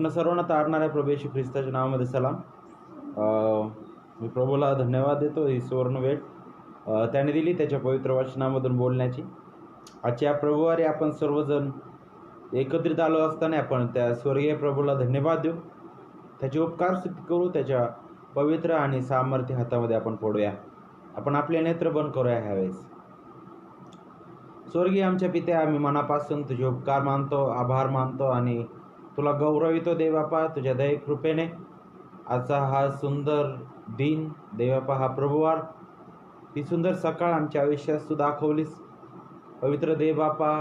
आपण सर्वांना तारणाऱ्या प्रभू येशू ख्रिस्ताच्या नावामध्ये सलाम. मी प्रभूला धन्यवाद देतो ही सुवर्ण वेळ त्याने दिली त्याच्या पवित्र वचनामधून बोलण्याची. आजच्या प्रभुवारी आपण सर्वजण एकत्रित आलो असताना आपण त्या स्वर्गीय प्रभूला धन्यवाद देऊ, त्याचे उपकार स्तुती करू, त्याच्या पवित्र आणि सामर्थ्य हातामध्ये आपण पडूया. आपण आपले नेत्र बंद करूया ह्यावेळेस. स्वर्गीय आमच्या पित्या, आम्ही मनापासून तुझे उपकार मानतो, आभार मानतो आणि तुला गौरवितो देवबापा. तुझ्या दये कृपेने आजचा हा सुंदर दिन देवबापा, हा प्रभुवार, ही सुंदर सकाळ आमच्या आयुष्यात तू दाखवलीस. पवित्र देवबापा,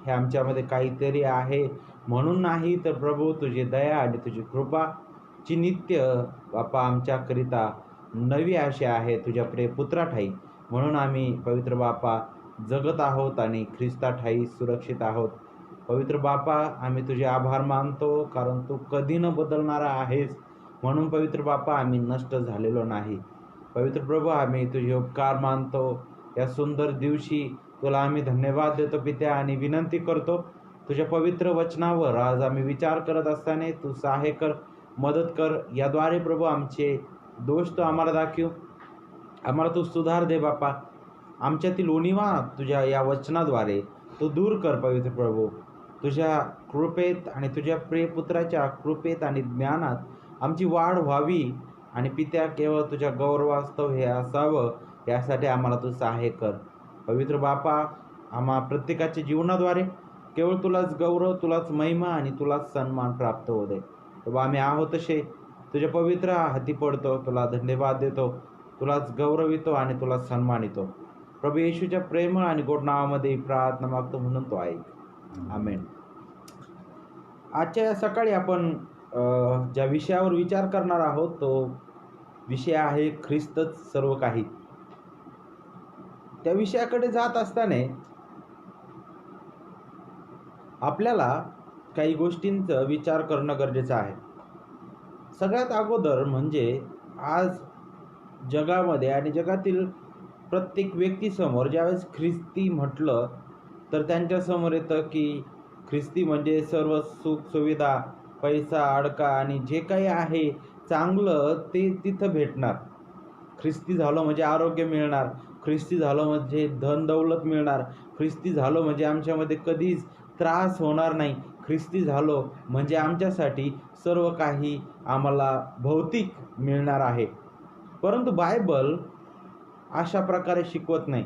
हे आमच्यामध्ये काहीतरी आहे म्हणून नाही, तर प्रभू तुझी दया आणि तुझी कृपाची नित्य बापा आमच्याकरिता नवी आशा आहे तुझ्या पुत्रा ठाई. म्हणून आम्ही पवित्र बापा जगत आहोत आणि ख्रिस्ता ठाई सुरक्षित आहोत. पवित्र बापा, आम्ही तुझे आभार मानतो, कारण तू कधी न बदलणारा आहेस. म्हणून पवित्र बापा, आम्ही नष्ट झालेलो नाही. पवित्र प्रभू, आम्ही तुझे उपकार मानतो. या सुंदर दिवशी तुला आम्ही धन्यवाद देतो पित्या, आणि विनंती करतो तुझ्या पवित्र वचनावर आज आम्ही विचार करत असताना तू सहाय्य कर, मदत कर. याद्वारे प्रभू आमचे दोष तो आम्हाला दाखव, आम्हाला तू सुधार दे बापा. आमच्यातील उणिवा तुझ्या या वचनाद्वारे तू दूर कर पवित्र प्रभू. तुझ्या कृपेत आणि तुझ्या प्रियपुत्राच्या कृपेत आणि ज्ञानात आमची वाढ व्हावी, आणि पित्या केवळ तुझ्या गौरवास्तव हे असावं यासाठी आम्हाला तू सहाय्य कर. पवित्र बापा, आम्हा प्रत्येकाच्या जीवनाद्वारे केवळ तुलाच गौरव, तुलाच महिमा आणि तुलाच सन्मान प्राप्त होऊ दे. तेव्हा आम्ही आहोत तसे तुझ्या पवित्र हाती पडतो, तुला धन्यवाद देतो, तुलाच गौरवितो आणि तुला सन्मानितो. प्रभू येशूच्या प्रेमळ आणि गोड नावामध्ये प्रार्थना मागतो, म्हणून तो ऐक. आमेन. आजच्या या सकाळी आपण ज्या विषयावर विचार करणार आहोत तो विषय आहे ख्रिस्तच सर्व काही. त्या विषयाकडे जात असताना आपल्याला काही गोष्टींचा विचार करणं गरजेचं आहे. सगळ्यात अगोदर म्हणजे आज जगामध्ये आणि जगातील प्रत्येक व्यक्तीसमोर ज्यावेळेस ख्रिस्ती म्हटलं तर त्यांच्यासमोर येतं की ख्रिस्ती म्हणजे सर्व सुख सुविधा, पैसा, अडका आणि जे काही आहे चांगलं ते तिथं भेटणार. ख्रिस्ती झालं म्हणजे आरोग्य मिळणार, ख्रिस्ती झालं म्हणजे धन दौलत मिळणार, ख्रिस्ती झालं म्हणजे आमच्यामध्ये कधीच त्रास होणार नाही, ख्रिस्ती झालो म्हणजे आमच्यासाठी सर्व काही आम्हाला भौतिक मिळणार आहे. परंतु बायबल अशा प्रकारे शिकवत नाही,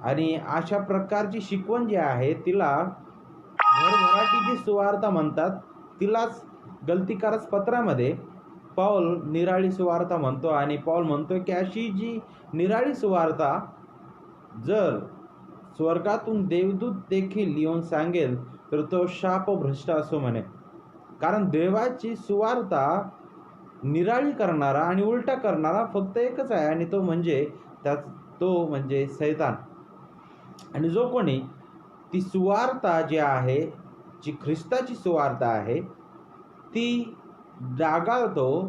आणि अशा प्रकारची शिकवण जी आहे तिला भरभराटीची सुवार्ता म्हणतात. तिलाच गलतीकारस पत्रामध्ये पौल निराळी सुवार्ता म्हणतो, आणि पौल म्हणतो की अशी जी निराळी सुवार्ता जर स्वर्गातून देवदूत देखील येऊन सांगेल तर तो शापभ्रष्ट असो म्हणे. कारण देवाची सुवार्ता निराळी करणारा आणि उलटा करणारा फक्त एकच आहे, आणि तो म्हणजे सैतान. आणि जो कोणी ती सुवार्ता जी आहे, जी ख्रिस्ताची सुवार्ता आहे, ती डागाळतो,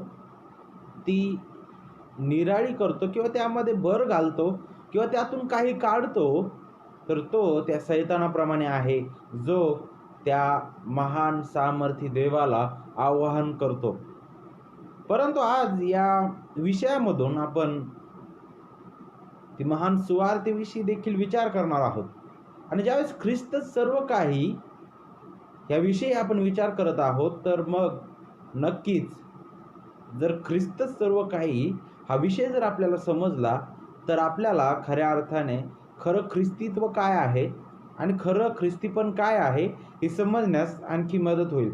ती निराळी करतो किंवा त्यामध्ये भर घालतो किंवा त्यातून काही काढतो, तर तो त्या सैतानाप्रमाणे आहे, जो त्या महान सामर्थी देवाला आवाहन करतो. परंतु आज या विषयामधून आपण ती महान सुवार्तेविषयी देखील विचार करणार आहोत. आणि ज्यावेळेस ख्रिस्त सर्व काही याविषयी आपण विचार करत आहोत, तर मग नक्कीच जर ख्रिस्त सर्व काही हा विषय जर आपल्याला समजला, तर आपल्याला खऱ्या अर्थाने खरं ख्रिस्तीत्व काय आहे आणि खरं ख्रिस्तीपण काय आहे हे समजण्यास आणखी मदत होईल.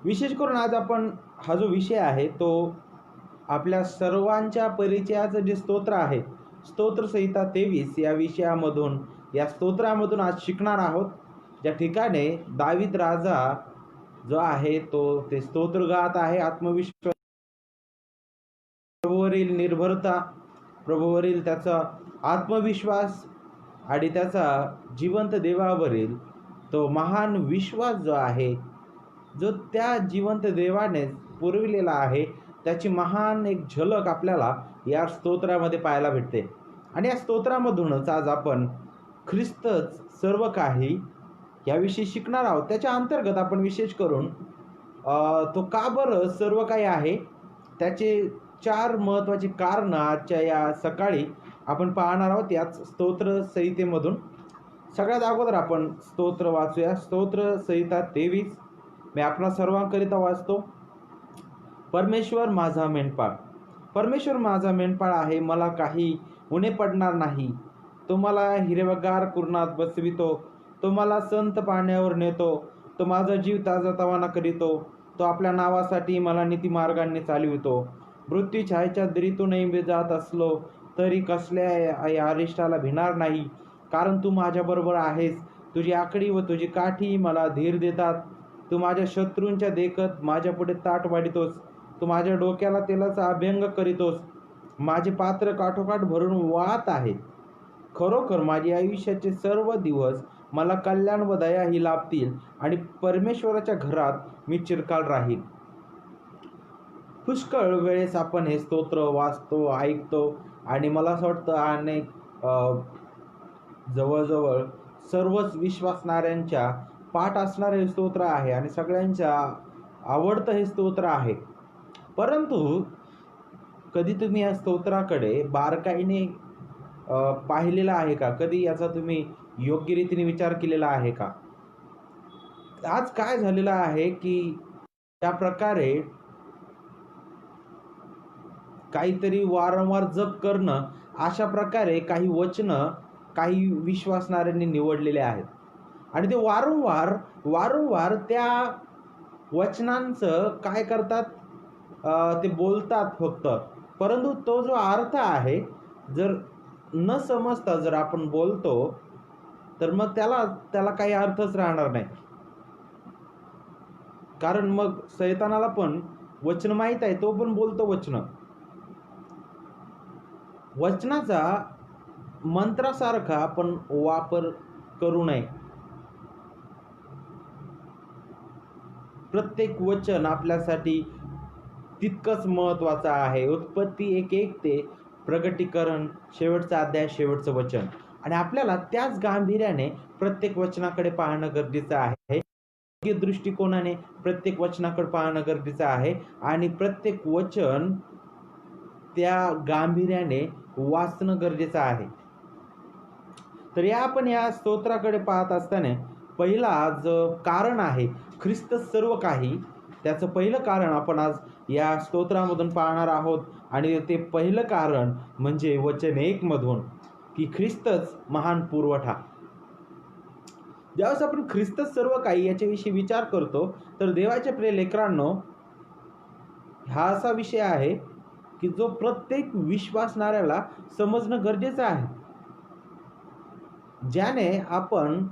विशेष करून आज आपण हा जो विषय आहे तो आपल्या सर्वांच्या परिचयाचं जे स्तोत्र आहे, स्तोत्रसंहिता 23 या विषयामधून, या स्तोत्रामधून आज शिकणार आहोत. ज्या ठिकाणी दावीद राजा जो आहे तो ते स्तोत्र गात आहे. आत्मविश्वास, प्रभूवरील निर्भरता, प्रभूवरील त्याचा आत्मविश्वास आणि त्याचा जिवंत देवावरील तो महान विश्वास जो आहे, जो त्या जिवंत देवाने पुरविलेला आहे, त्याची महान एक झलक आपल्याला या स्तोत्रामध्ये पाहायला भेटते. आणि या स्तोत्रामधूनच आज आपण ख्रिस्तच सर्व काही याविषयी शिकणार आहोत. त्याच्या अंतर्गत आपण विशेष करून तो का बरं सर्व काही आहे त्याचे 4 महत्त्वाची कारणं आजच्या या सकाळी आपण पाहणार आहोत याच स्तोत्र संहितेमधून. सगळ्यात अगोदर आपण स्तोत्र वाचूया. स्तोत्र संहिता 23 मी आपणा सर्वांकरिता वाचतो. परमेश्वर माझा मेंढपाळ. परमेश्वर माझा मेंढपाळ आहे, मला काही उणे पडणार नाही. तो मला हिरवेगार कुरणात बसवितो, तो मला संत पाण्यावर नेतो, तो माझा जीव ताजातवाना करीतो, तो आपल्या नावासाठी मला नीतिमार्गाने चालवितो. मृत्यू छायेच्या दरीतूनही मी जात असलो तरी कसल्या अरिष्टाला भिणार नाही, कारण तू माझ्याबरोबर आहेस. तुझी आकडी व तुझी काठी मला धीर देतात. तू माझ्या शत्रूंच्या देखत माझ्या पुढे ताट वाढितोस. तू माझ्या डोक्याला तेलाचा अभ्यंग करीतोस. माझे पात्र काठोकाठ भरून वाहत आहे. खरोखर माझे आयुष्याचे सर्व दिवस मला कल्याण व दया ही लाभतील आणि परमेश्वराच्या घरात मी चिरकाल राहील. पुष्कळ वेळेस आपण हे स्तोत्र वाचतो, ऐकतो आणि मला असं वाटतं अनेक जवळजवळ सर्वच विश्वासणाऱ्यांच्या पाठ असणारे हे स्तोत्र आहे आणि सगळ्यांच्या आवडतं हे स्तोत्र आहे. परंतु कधी तुम्ही या स्तोत्राकडे बारकाईने पाहिलेला आहे का? कधी याचा तुम्ही योग्य रीतीने विचार केलेला आहे का? आज काय झालेलं आहे की त्या प्रकारे काहीतरी वारंवार जप करणं अशा प्रकारे काही वचनं काही विश्वासणाऱ्यांनी निवडलेले आहेत आणि ते वारंवार त्या वचनांचं काय करतात, ते बोलतात फक्त. परंतु तो जो अर्थ आहे जर न समजता जर आपण बोलतो तर मग त्याला काही अर्थच राहणार नाही. कारण मग शैतानाला पण वचन माहीत आहे, तो पण बोलतो वचन. वचनाचा मंत्रासारखा आपण वापर करू नये. प्रत्येक वचन आपल्यासाठी तितकंच महत्त्वाचं आहे. उत्पत्ती 1:1 ते प्रगटीकरण शेवटचा अध्याय शेवटचं वचन. आणि आपल्याला त्याच गांभीर्याने प्रत्येक वचनाकडे पाहणं गरजेचं आहे. योग्य दृष्टिकोनाने प्रत्येक वचनाकडे पाहणं गरजेचं आहे आणि प्रत्येक वचन त्या गांभीर्याने वाचणं गरजेचं आहे. तर आपण या स्तोत्राकडे पाहत असताना पहिला जो कारण आहे ख्रिस्त सर्व काही, त्याचं पहिलं कारण आपण आज या स्तोत्रामधून पाहणार आहोत. आणि ते पहिलं कारण म्हणजे वचन 1 मधून की ख्रिस्तच महान पुरवठा. ज्यावेळेस आपण ख्रिस्तच सर्व काही याच्याविषयी विचार करतो तर देवाच्या प्रिय लेकरांनो, हा असा विषय आहे की जो प्रत्येक विश्वासणाऱ्याला समजणं गरजेचं आहे, ज्याने आपण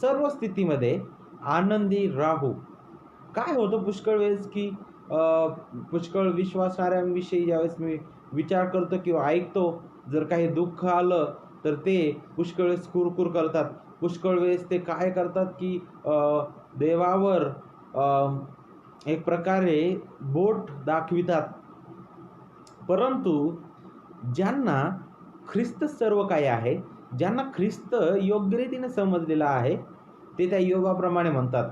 सर्व स्थितीमध्ये आनंदी राहू. काय होतं पुष्कळ वेळेस की पुष्कळ विश्वासणाऱ्यांविषयी ज्यावेळेस मी विचार करतो किंवा ऐकतो, जर काही दुःख आलं तर ते पुष्कळ वेळेस कुरकुर करतात. पुष्कळ वेळेस ते काय करतात की देवावर एक प्रकारे बोट दाखवितात. परंतु ज्यांना ख्रिस्त सर्व काही आहे, ज्यांना ख्रिस्त योग्य रीतीने समजलेला आहे, ते त्या योगाप्रमाणे म्हणतात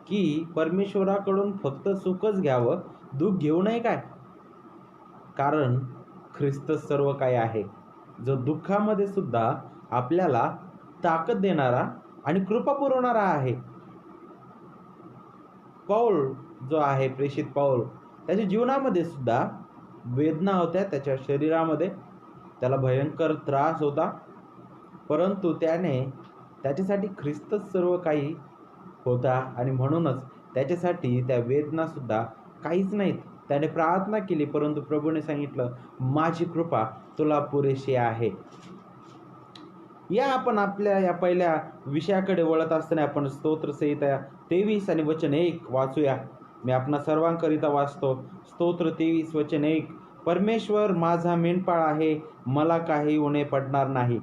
की परमेश्वराकडून फक्त सुखच घ्यावं, दुःख घेऊ नये काय? कारण ख्रिस्त सर्व काही आहे, जो दुःखामध्ये सुद्धा आपल्याला ताकद देणारा आणि कृपा पुरवणारा आहे. पौल जो आहे, प्रेषित पौल, त्याच्या जीवनामध्ये सुद्धा वेदना होत्या, त्याच्या शरीरामध्ये त्याला भयंकर त्रास होता. परंतु त्याच्यासाठी ख्रिस्तच सर्व काही होता आणि म्हणूनच त्याच्यासाठी त्या वेदनासुद्धा काहीच नाहीत. त्याने प्रार्थना केली, परंतु प्रभूने सांगितलं, माझी कृपा तुला पुरेशी आहे. आपण आपल्या या पहिल्या विषयाकडे वळत असताना आपण स्तोत्र संहिता 23 आणि वचन 1 वाचूया. मी आपणा सर्वांकरिता वाचतो. स्तोत्र 23 वचन 1. परमेश्वर माझा मेंढपाळ आहे, मला काही उणे पडणार नाही.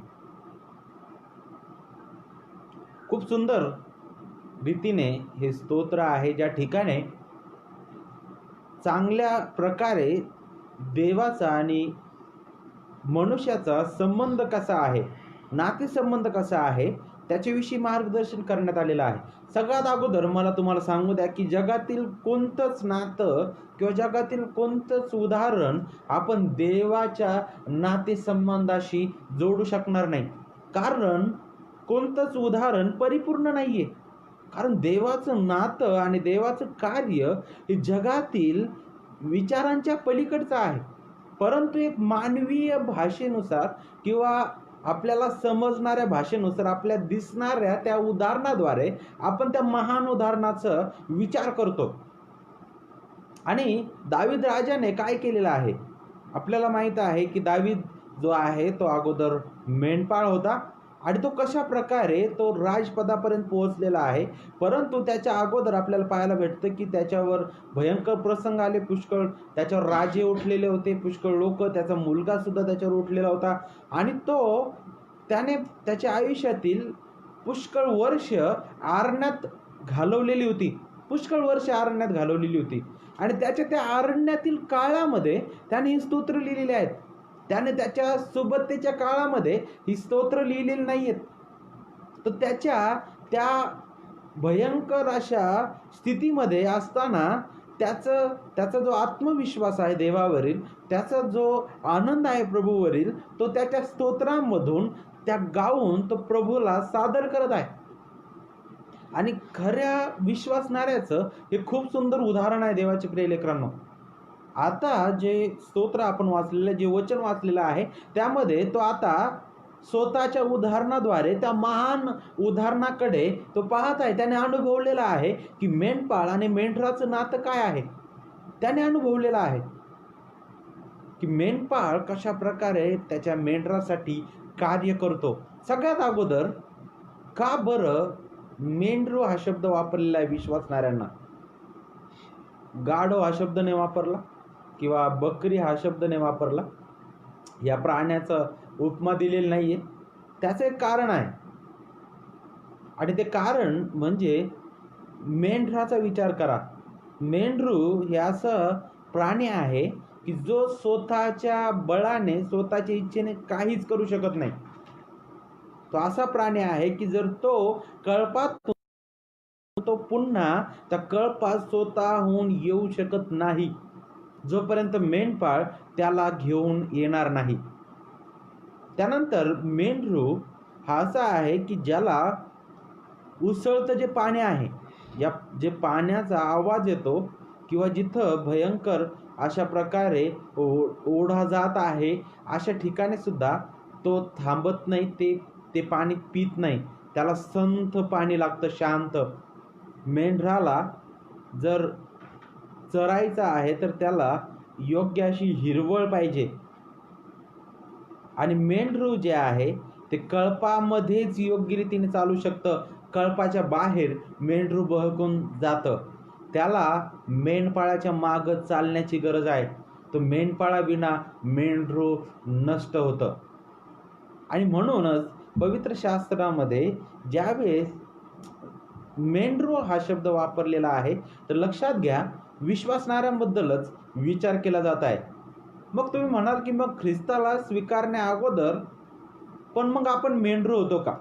खूप सुंदर रीतीने हे स्तोत्र आहे, ज्या ठिकाणी चांगल्या प्रकारे देवाचा आणि मनुष्याचा संबंध कसा आहे, नातेसंबंध कसा आहे त्याच्याविषयी मार्गदर्शन करण्यात आलेलं आहे. सगळ्यात अगोदर मला तुम्हाला सांगू द्या की जगातील कोणतंच नातं किंवा जगातील कोणतंच उदाहरण आपण देवाच्या नातेसंबंधाशी जोडू शकणार नाही. कारण कोणतंच उदाहरण परिपूर्ण नाहीये. कारण देवाचं नातं आणि देवाचं कार्य हे जगातील विचारांच्या पलीकडचं आहे. परंतु एक मानवीय भाषेनुसार किंवा आपल्याला समजणाऱ्या भाषेनुसार आपल्या दिसणाऱ्या त्या उदाहरणाद्वारे आपण त्या महान उदाहरणाचा विचार करतो. आणि दावीद राजाने काय केलेलं आहे? आपल्याला माहित आहे की दावीद जो आहे तो अगोदर मेंढपाळ होता आणि तो कशा प्रकारे तो राजपदापर्यंत पोहोचलेला आहे. परंतु त्याच्या अगोदर आपल्याला पाहायला भेटतं की त्याच्यावर भयंकर प्रसंग आले, पुष्कळ त्याच्यावर राजे उठलेले होते, पुष्कळ लोक, त्याचा मुलगा सुद्धा त्याच्यावर उठलेला होता आणि त्याने त्याच्या आयुष्यातील पुष्कळ वर्ष अरण्यात घालवलेली होती. आणि त्याच्या त्या अरण्यातील काळामध्ये त्याने ही स्तोत्र लिहिलेली आहेत. त्याने त्याच्या सुबत्तेच्या काळामध्ये ही स्तोत्र लिहिलेली नाही आहेत. तर त्याच्या त्या भयंकर अशा स्थितीमध्ये असताना त्याचा जो आत्मविश्वास आहे देवावरील, त्याचा जो आनंद आहे प्रभूवरील, तो त्याच्या स्तोत्रांमधून त्या गाऊन तो प्रभूला सादर करत आहे. आणि खऱ्या विश्वासणाऱ्याचं हे खूप सुंदर उदाहरण आहे देवाचे प्रिय लेकरांनो. आता जे स्तोत्र आपण वाचलेलं, जे वचन वाचलेलं आहे, त्यामध्ये तो आता स्वतःच्या उदाहरणाद्वारे त्या महान उदाहरणाकडे तो पाहत आहे. त्याने अनुभवलेला आहे की मेंढपाळ आणि मेंढराचं नातं काय आहे. त्याने अनुभवलेलं आहे की मेंढपाळ कशा प्रकारे त्याच्या मेंढरासाठी कार्य करतो. सगळ्यात अगोदर का बरं मेंढरू हा शब्द वापरलेला आहे विश्वासणाऱ्यांना? गाढव हा शब्द नाही वापरला किंवा बकरी हा शब्द नाही वापरला, या प्राण्याचं उपमा दिलेली नाहीये. त्याचं एक कारण आहे आणि ते कारण म्हणजे मेंढराचा विचार करा. मेंढरू हे असं प्राणी आहे की जो स्वतःच्या बळाने, स्वतःच्या इच्छेने काहीच करू शकत नाही. तो असा प्राणी आहे की जर तो कळपात, तो पुन्हा त्या कळपात स्वतःहून येऊ शकत नाही जोपर्यंत मेंढपाळ त्याला घेऊन येणार नाही. त्यानंतर मेंढरू हा असा आहे की ज्याला उसळतं जे पाणी आहे, या जे पाण्याचा आवाज येतो किंवा जिथं भयंकर अशा प्रकारे ओढा जात आहे, अशा ठिकाणी सुद्धा तो थांबत नाही, ते पाणी पित नाही. त्याला संथ पाणी लागतं, शांत. मेंढराला जर चरायचं आहे तर त्याला योग्य अशी हिरवळ पाहिजे. आणि मेंढरू जे आहे ते कळपामध्येच योग्य रीतीने चालू शकतं. कळपाच्या बाहेर मेंढरू बहकून जातं. त्याला मेंढपाळाच्या मागं चालण्याची गरज आहे. तो मेंढपाळाविना मेंढरू नष्ट होतं. आणि म्हणूनच पवित्र शास्त्रामध्ये ज्यावेळेस मेंढरू हा शब्द वापरलेला आहे तर लक्षात घ्या, विश्वासणाऱ्यांबद्दलच विचार केला जात आहे. मग तुम्ही म्हणाल की मग ख्रिस्ताला स्वीकारण्या अगोदर पण मग आपण मेंढरू होतो का?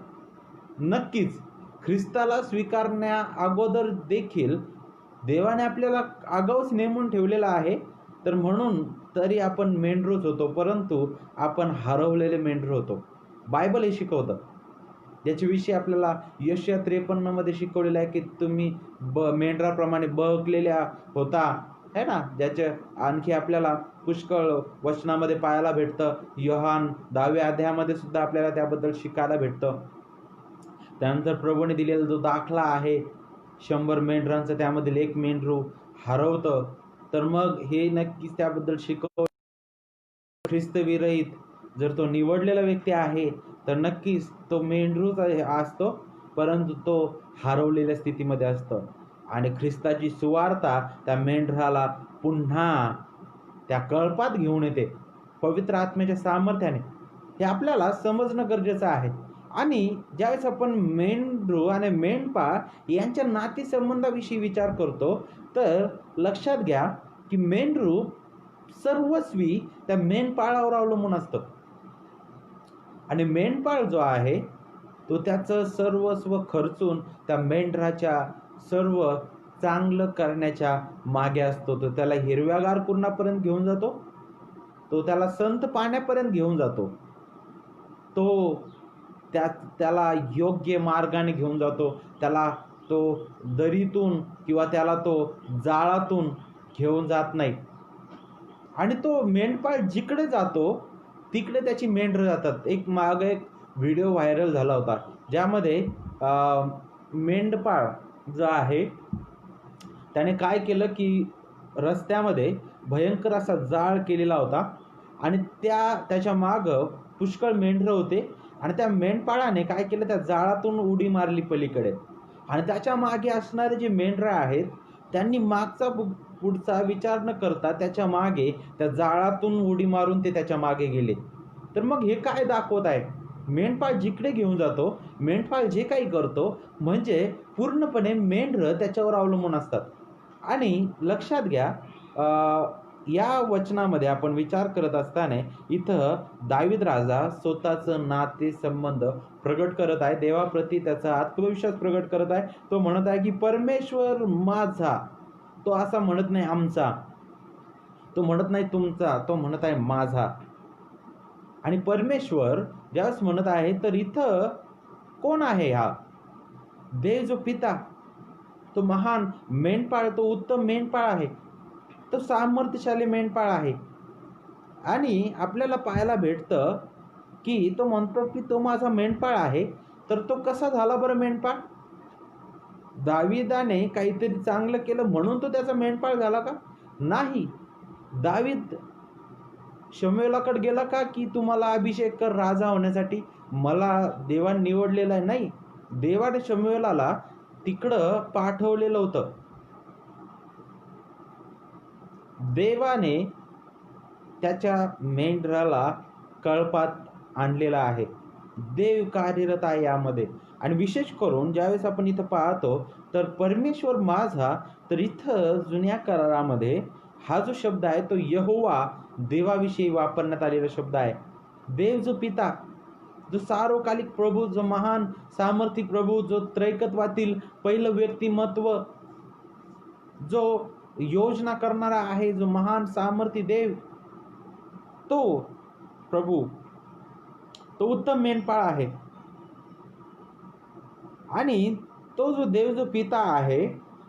नक्कीच. ख्रिस्ताला स्वीकारण्या अगोदर देखील देवाने आपल्याला आगाऊच नेमून ठेवलेला आहे, तर म्हणून तरी आपण मेंढरूच होतो, परंतु आपण हरवलेले मेंढरू होतो. बायबल हे शिकवतं. याच्याविषयी आपल्याला यशया 53 मध्ये शिकवलेलं आहे की तुम्ही मेंढराप्रमाणे बहकलेल्या होता, है ना. ज्याच्या आणखी आपल्याला पुष्कळ वचनामध्ये पाहायला भेटतं. योहान 10व्या अध्यायामध्ये सुद्धा आपल्याला त्याबद्दल शिकायला भेटतं. त्यानंतर प्रभूने दिलेला जो दाखला आहे 100 मेंढरांचा, त्यामधील एक मेंढरू हरवतं, तर मग हे नक्कीच त्याबद्दल शिकव. ख्रिस्त विरहित जर तो निवडलेला व्यक्ती आहे तर नक्कीच तो मेंढरूच असतो, परंतु तो हरवलेल्या स्थितीमध्ये असतो. आणि ख्रिस्ताची सुवार्ता त्या मेंढराला पुन्हा त्या कळपात घेऊन येते पवित्र आत्म्याच्या सामर्थ्याने. हे आपल्याला समजणं गरजेचं आहे. आणि ज्यावेळेस आपण मेंढरू आणि मेंढपाळ यांच्या नातेसंबंधाविषयी विचार करतो तर लक्षात घ्या की मेंढरू सर्वस्वी त्या मेंढपाळावर अवलंबून असतं. आणि मेंढपाळ जो आहे तो त्याचं सर्वस्व खर्चून त्या मेंढराच्या सर्व चांगलं करण्याच्या मागे असतो. तो त्याला हिरव्यागार कुरणापर्यंत घेऊन जातो, तो त्याला संत पाण्यापर्यंत घेऊन जातो, तो त्याला योग्य मार्गाने घेऊन जातो, त्याला तो दरीतून किंवा त्याला तो जाळातून घेऊन जात नाही. आणि तो मेंढपाळ जिकडे जातो तिकडे त्याची मेंढरं जातात. एक व्हिडिओ व्हायरल झाला होता, ज्यामध्ये मेंढपाळ जो आहे त्याने काय केलं की रस्त्यामध्ये भयंकर असा जाळ केलेला होता आणि त्याच्या मागं पुष्कळ मेंढरं होते आणि त्या मेंढपाळाने काय केलं, त्या जाळातून उडी मारली पलीकडे आणि त्याच्या मागे असणारे जे मेंढरं आहेत त्यांनी मागचा पुढचा विचार न करता त्याच्या मागे त्या जाळातून उडी मारून ते त्याच्या मागे गेले. तर मग हे काय दाखवत आहे, मेंढपाळ जिकडे घेऊन जातो, मेंढपाळ जे काही करतो म्हणजे पूर्णपणे मेंढरं त्याच्यावर अवलंबून असतात. आणि लक्षात घ्या, या वचनामध्ये आपण विचार करत असताना इथं दावीद राजा स्वतःचं नातेसंबंध प्रगट करत आहे, देवाप्रती त्याचा आत्मविश्वास प्रगट करत आहे. तो म्हणत आहे की परमेश्वर माझा, तो असा म्हणत नाही आमचा, तो म्हणत नाही तुमचा, तो म्हणत आहे माझा. आणि परमेश्वर ज्यावेळेस म्हणत आहे तर इथं कोण आहे? हा देव जो पिता, तो महान मेंढपाळ, तो उत्तम मेंढपाळ आहे, तो सामर्थ्यशाली मेंढपाळ आहे. आणि आपल्याला पाहायला भेटतं की तो म्हणतो की तो माझा मेंढपाळ आहे. तर तो कसा झाला बरं मेंढपाळ? दाविदाने काहीतरी चांगलं केलं म्हणून तो त्याचा मेंढपाळ झाला का? नाही. दावीद शमूएलाकडे गेला का की तुम्हाला अभिषेक कर राजा होण्यासाठी, मला देवाने निवडलेला आहे? नाही. देवाने शमूएलाला तिकडं पाठवलेलं होतं. देवाने त्याच्या मेंढराला कळपात आणलेला आहे. देव कार्यरत आहे यामध्ये. आणि विशेष करून ज्यावेळेस आपण इथं पाहतो तर परमेश्वर माझा, तर इथं जुन्या करारामध्ये हा जो शब्द आहे तो यहोवा देवाविषयी वापरण्यात आलेला शब्द आहे. देव जो पिता, जो सार्वकालिक प्रभू, जो महान सामर्थ्य प्रभू, जो त्रैकत्वातील पहिलं व्यक्तिमत्व, जो योजना करणारा आहे, जो महान सामर्थ्य देव, तो प्रभू, तो उत्तम मेंढपाळ आहे. आणि तो जो देव जो पिता आहे,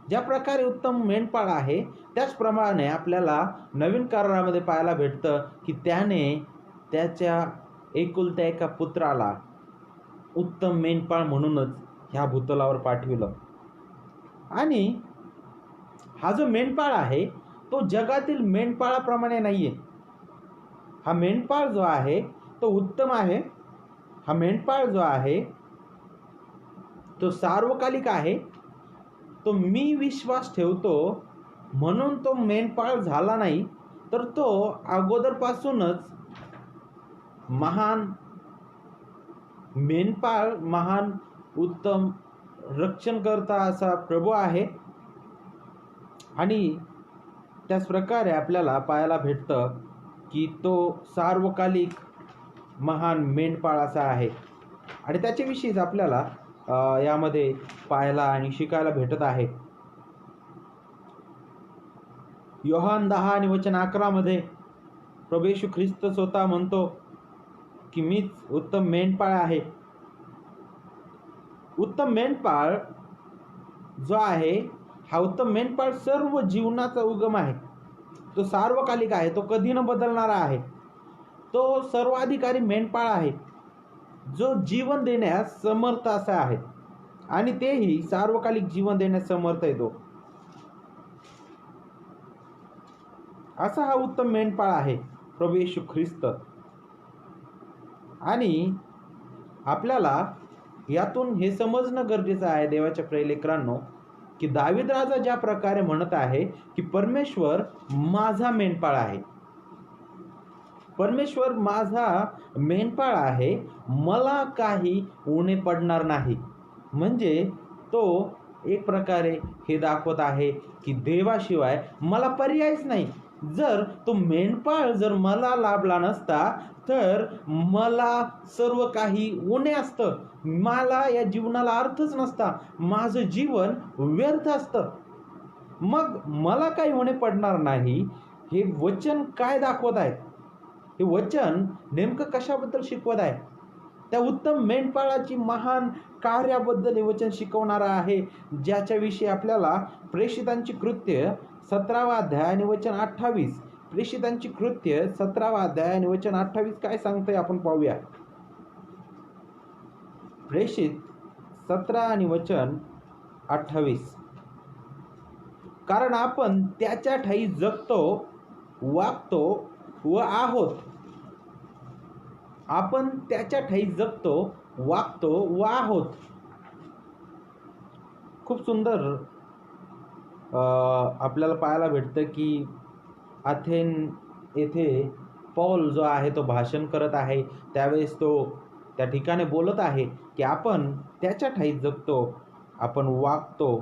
ज्या प्रकारे उत्तम मेंढपाळ आहे, त्याचप्रमाणे आपल्याला नवीन करारामध्ये पाहायला भेटतं की त्याने त्याच्या एकुलत्या एका पुत्राला उत्तम मेंढपाळ म्हणूनच ह्या भूतलावर पाठविलं. आणि हा जो मेंढपाळ आहे तो जगातील मेंढपाळाप्रमाणे नाहीये. हा मेंढपाळ जो आहे तो उत्तम आहे. हा मेंढपाळ जो आहे तो सार्वकालिक आहे. तो मी विश्वास ठेवतो म्हणून तो मेंढपाळ झाला नाही, तर तो अगोदरपासूनच महान मेंढपाळ, महान उत्तम रक्षणकर्ता असा प्रभू आहे. आणि त्याच प्रकारे आपल्याला पाहायला भेटतं की तो सार्वकालिक महान मेंढपाळ असा आहे. आणि त्याच्याविषयीच आपल्याला यामध्ये पाहायला आणि शिकायला भेटत आहे. योहान 10 आणि वचन 11 मध्ये प्रभू येशू ख्रिस्त स्वतः म्हणतो की मीच उत्तम मेंढपाळ आहे. उत्तम मेंढपाळ जो आहे, हा उत्तम मेंढपाळ सर्व जीवनाचा उगम आहे. तो सार्वकालिक आहे, तो कधी न बदलणारा आहे. तो सर्वाधिकारी मेंढपाळ आहे, जो जीवन देण्यास समर्थ असा आहे. आणि तेही सार्वकालिक जीवन देण्यास समर्थ आहे. तो असा हा उत्तम मेंढपाळ आहे प्रभू येशू ख्रिस्त. आणि आपल्याला यातून हे समजणं गरजेचं आहे देवाच्या प्रिय लेकरांनो, की दावीद राजा ज्या प्रकारे म्हणत आहे की परमेश्वर माझा मेंढपाळ आहे, परमेश्वर माझा मेंढपाळ आहे, मला काही उणे पडणार नाही. म्हणजे तो एक प्रकारे हे दाखवत आहे की देवाशिवाय मला पर्यायच नाही. जर तो मेंढपाळ जर मला लाभला नसता तर मला सर्व काही उणे असतं, मला या जीवनाला अर्थच नसता, माझं जीवन व्यर्थ असतं. मग मला काही होणे पडणार नाही. हे वचन काय दाखवत आहे? हे वचन नेमकं कशाबद्दल शिकवत आहे? त्या उत्तम मेंढपाळाची महान कार्याबद्दल हे वचन शिकवणारा आहे, ज्याच्याविषयी आपल्याला प्रेषितांची कृत्य 17वा अध्याय आणि वचन 28, प्रेषितांची कृत्य 17वा अध्याय आणि वचन 28 काय सांगतंय आपण पाहूया. प्रेषित 17 आणि वचन 28. कारण आपण त्याच्या ठायी जगतो, वागतो व आहोत. आपण त्याच्या ठायी जगतो, वागतो व आहोत. खूप सुंदर आपल्याला पाहायला भेटतं की अथेन येथे पौल जो आहे तो भाषण करत आहे. त्यावेळेस तो त्या ठिकाणी बोलत आहे की आपण त्याच्या ठायी जगतो, आपण वागतो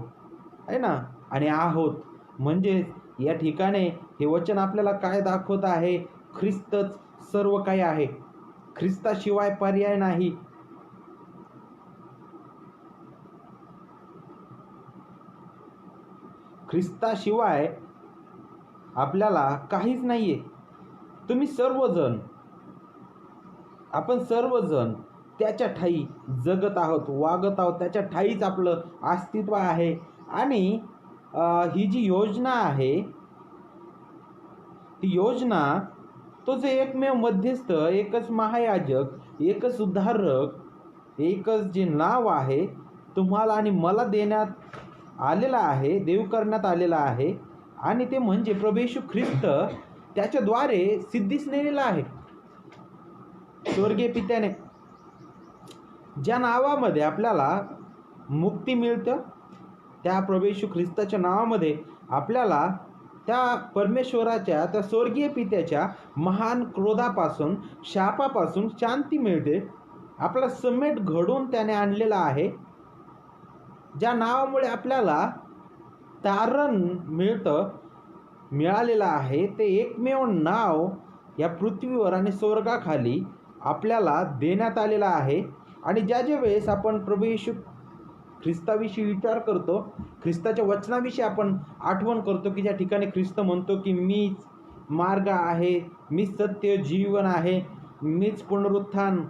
आहे ना, आणि आहोत. म्हणजे या ठिकाणी हे वचन आपल्याला काय दाखवत आहे? ख्रिस्तच सर्व काही आहे, ख्रिस्ताशिवाय पर्याय नाही. ख्रिस्ताशिवाय आपल्याला काहीच नाहीये. तुम्ही सर्वजण, आपण सर्वजण त्याच्या ठायी जगत आहोत, वागत आहोत. त्याच्या ठायीच आपलं अस्तित्व आहे. आणि ही जी योजना आहे, ती योजना, तो जे एकमेव मध्यस्थ, एकच महायाजक, एकच उद्धारक, एकच जे नाव आहे तुम्हाला आणि मला देण्यात आलेला आहे, देव करण्यात आलेला आहे, आणि ते म्हणजे प्रभू येशू ख्रिस्त, त्याच्याद्वारे सिद्धीस नेलेला आहे स्वर्गीय पित्याने. ज्या नावामध्ये आपल्याला मुक्ती मिळतं, त्या प्रभू येशू ख्रिस्ताच्या नावामध्ये आपल्याला त्या परमेश्वराच्या, त्या स्वर्गीय पित्याच्या महान क्रोधापासून, शापापासून शांती मिळते. आपला समेट घडवून त्याने आणलेला आहे. ज्या नावामुळे आपल्याला तारण मिळालेलं आहे, ते एकमेव नाव या पृथ्वीवर आणि स्वर्गाखाली आपल्याला देण्यात आलेला आहे. आणि ज्या वेळेस आपण प्रभू येशू ख्रिस्ताविषयी विचार करतो, ख्रिस्ताच्या वचनाविषयी आपण आठवण करतो की ज्या ठिकाणी ख्रिस्त म्हणतो की मीच मार्ग आहे, मीच सत्य जीवन आहे, मीच पुनरुत्थान,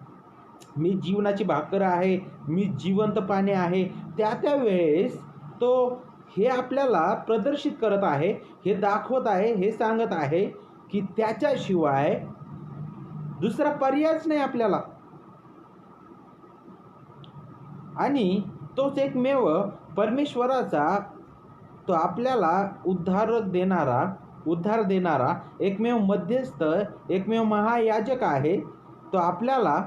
मी जीवनाची भाकर आहे, मी जिवंत पाणी आहे, त्या वेळेस तो हे आपल्याला प्रदर्शित करत आहे, हे दाखवत आहे, हे सांगत आहे की त्याच्याशिवाय दुसरा पर्यायच नाही आपल्याला. आणि तोच एकमेव परमेश्वराचा, तो आपल्याला उद्धार देणारा एकमेव मध्यस्थ, एकमेव महायाजक आहे. तो आपल्याला,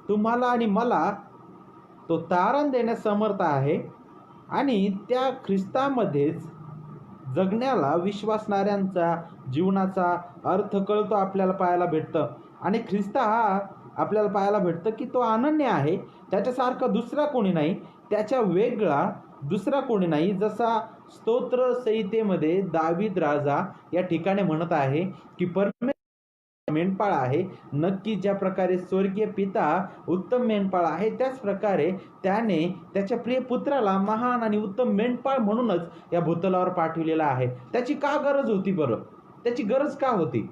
तुम्हाला आणि मला तो तारण देण्यास समर्थ आहे. आणि त्या ख्रिस्तामध्येच जगण्याला विश्वासणाऱ्यांचा जीवनाचा अर्थ कळतो, आपल्याला पाहायला भेटतं. आणि ख्रिस्त हा आपल्याला पाहायला भेटतं की तो अनन्य आहे, त्याच्यासारखा दुसरा कोणी नाही, त्याच्या वेगळा दुसरा कोणी नाही. जसा स्तोत्र संहितेमध्ये दावीद राजा या ठिकाणी म्हणत आहे की परमेश्वर मेंढपाळ आहे. नक्की ज्या प्रकारे स्वर्गीय पिता उत्तम मेंढपाळ आहे, त्याच प्रकारे त्याने त्याच्या प्रिय पुत्राला महान आणि उत्तम मेंढपाळ म्हणूनच या भूतलावर पाठविलेला आहे. त्याची का गरज होती बरं? त्याची गरज का होती?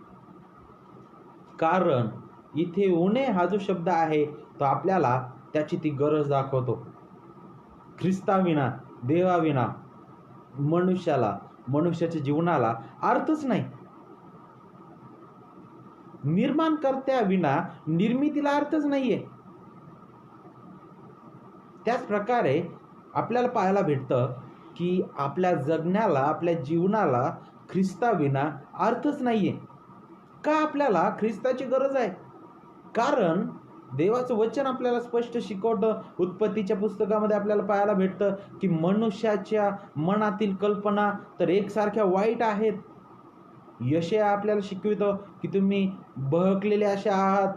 कारण इथे उणे हा जो शब्द आहे तो आपल्याला त्याची ती गरज दाखवतो. ख्रिस्ताविना, देवाविना मनुष्याच्या जीवनाला अर्थच नाही. निर्माणकर्त्याविना निर्मितीला अर्थच नाहीये. त्याच प्रकारे आपल्याला पाहायला भेटतं की आपल्या जगण्याला, आपल्या जीवनाला ख्रिस्ताविना अर्थच नाहीये. का आपल्याला ख्रिस्ताची गरज आहे? कारण देवाचं वचन आपल्याला स्पष्ट शिकवतं. उत्पत्तीच्या पुस्तकामध्ये आपल्याला पाहायला भेटतं की मनुष्याच्या मनातील कल्पना तर एकसारख्या वाईट आहेत. यशया आपल्याला शिकवितं की तुम्ही बहकलेले असे आहात.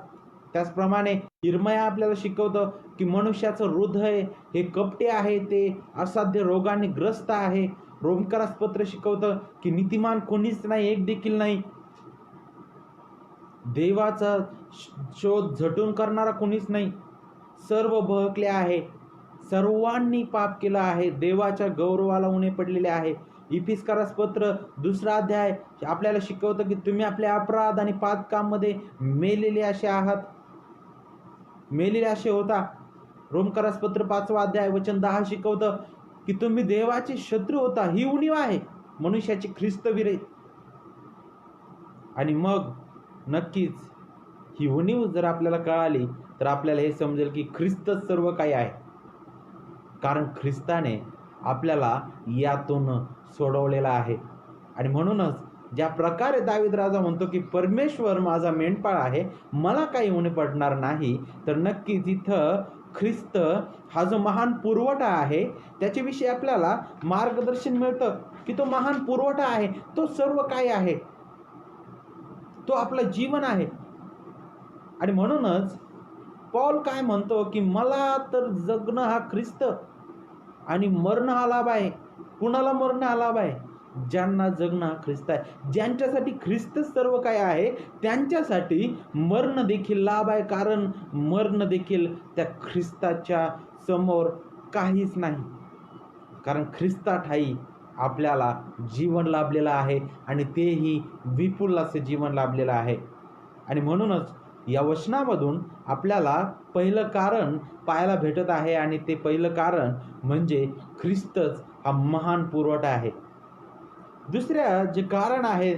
त्याचप्रमाणे इर्मया आपल्याला शिकवतं की मनुष्याचं हृदय हे कपटे आहे, ते असाध्य रोगाने ग्रस्त आहे. रोमकरास पत्र शिकवतं की नीतिमान कोणीच नाही, एक देखील नाही. देवाचा शोध झटून करणारा कोणीच नाही, सर्व बहकले आहे, सर्वांनी पाप केलं आहे, देवाच्या गौरवाला उणे पडलेले आहे. इफिसकारास पत्र 2 अध्याय आपल्याला शिकवतं की तुम्ही आपल्या अपराध आणि पातकामध्ये मेलेले असे होता. रोमकरास पत्र 5 अध्याय वचन 10 शिकवतं की तुम्ही देवाचे शत्रू होता. ही उणीव आहे मनुष्याची ख्रिस्त विरहित. आणि मग नक्कीच ही उणीव जर आपल्याला कळाली तर आपल्याला हे समजेल की ख्रिस्तच सर्व काही आहे, कारण ख्रिस्ताने आपल्याला यातून सोडवलेला आहे. आणि म्हणूनच ज्या प्रकारे दावीद राजा म्हणतो की परमेश्वर माझा मेंढपाळ आहे, मला काही उणे पडणार नाही, तर नक्कीच इथं ख्रिस्त हा जो महान पुरवठा आहे त्याच्याविषयी आपल्याला मार्गदर्शन मिळतं की तो महान पुरवठा आहे, तो सर्व काही आहे, तो आपलं जीवन आहे. आणि म्हणूनच पौल काय म्हणतो की मला तर जगणं हा ख्रिस्त आणि मरण हा लाभ आहे. कुणाला मरण हा लाभ आहे? ज्यांना जगणं हा ख्रिस्त आहे. ज्यांच्यासाठी ख्रिस्त सर्व काय आहे त्यांच्यासाठी मरण देखील लाभ आहे, कारण मरण देखील त्या ख्रिस्ताच्या समोर काहीच नाही. कारण ख्रिस्ताठायी आपल्याला जीवन लाभलेलं आहे आणि तेही विपुल असे जीवन लाभलेलं आहे. आणि म्हणूनच या वचनामधून आपल्याला पहिलं कारण पाहायला भेटत आहे, आणि ते पहिलं कारण म्हणजे ख्रिस्तच हा महान पुरवठा आहे. दुसऱ्या जे कारण आहे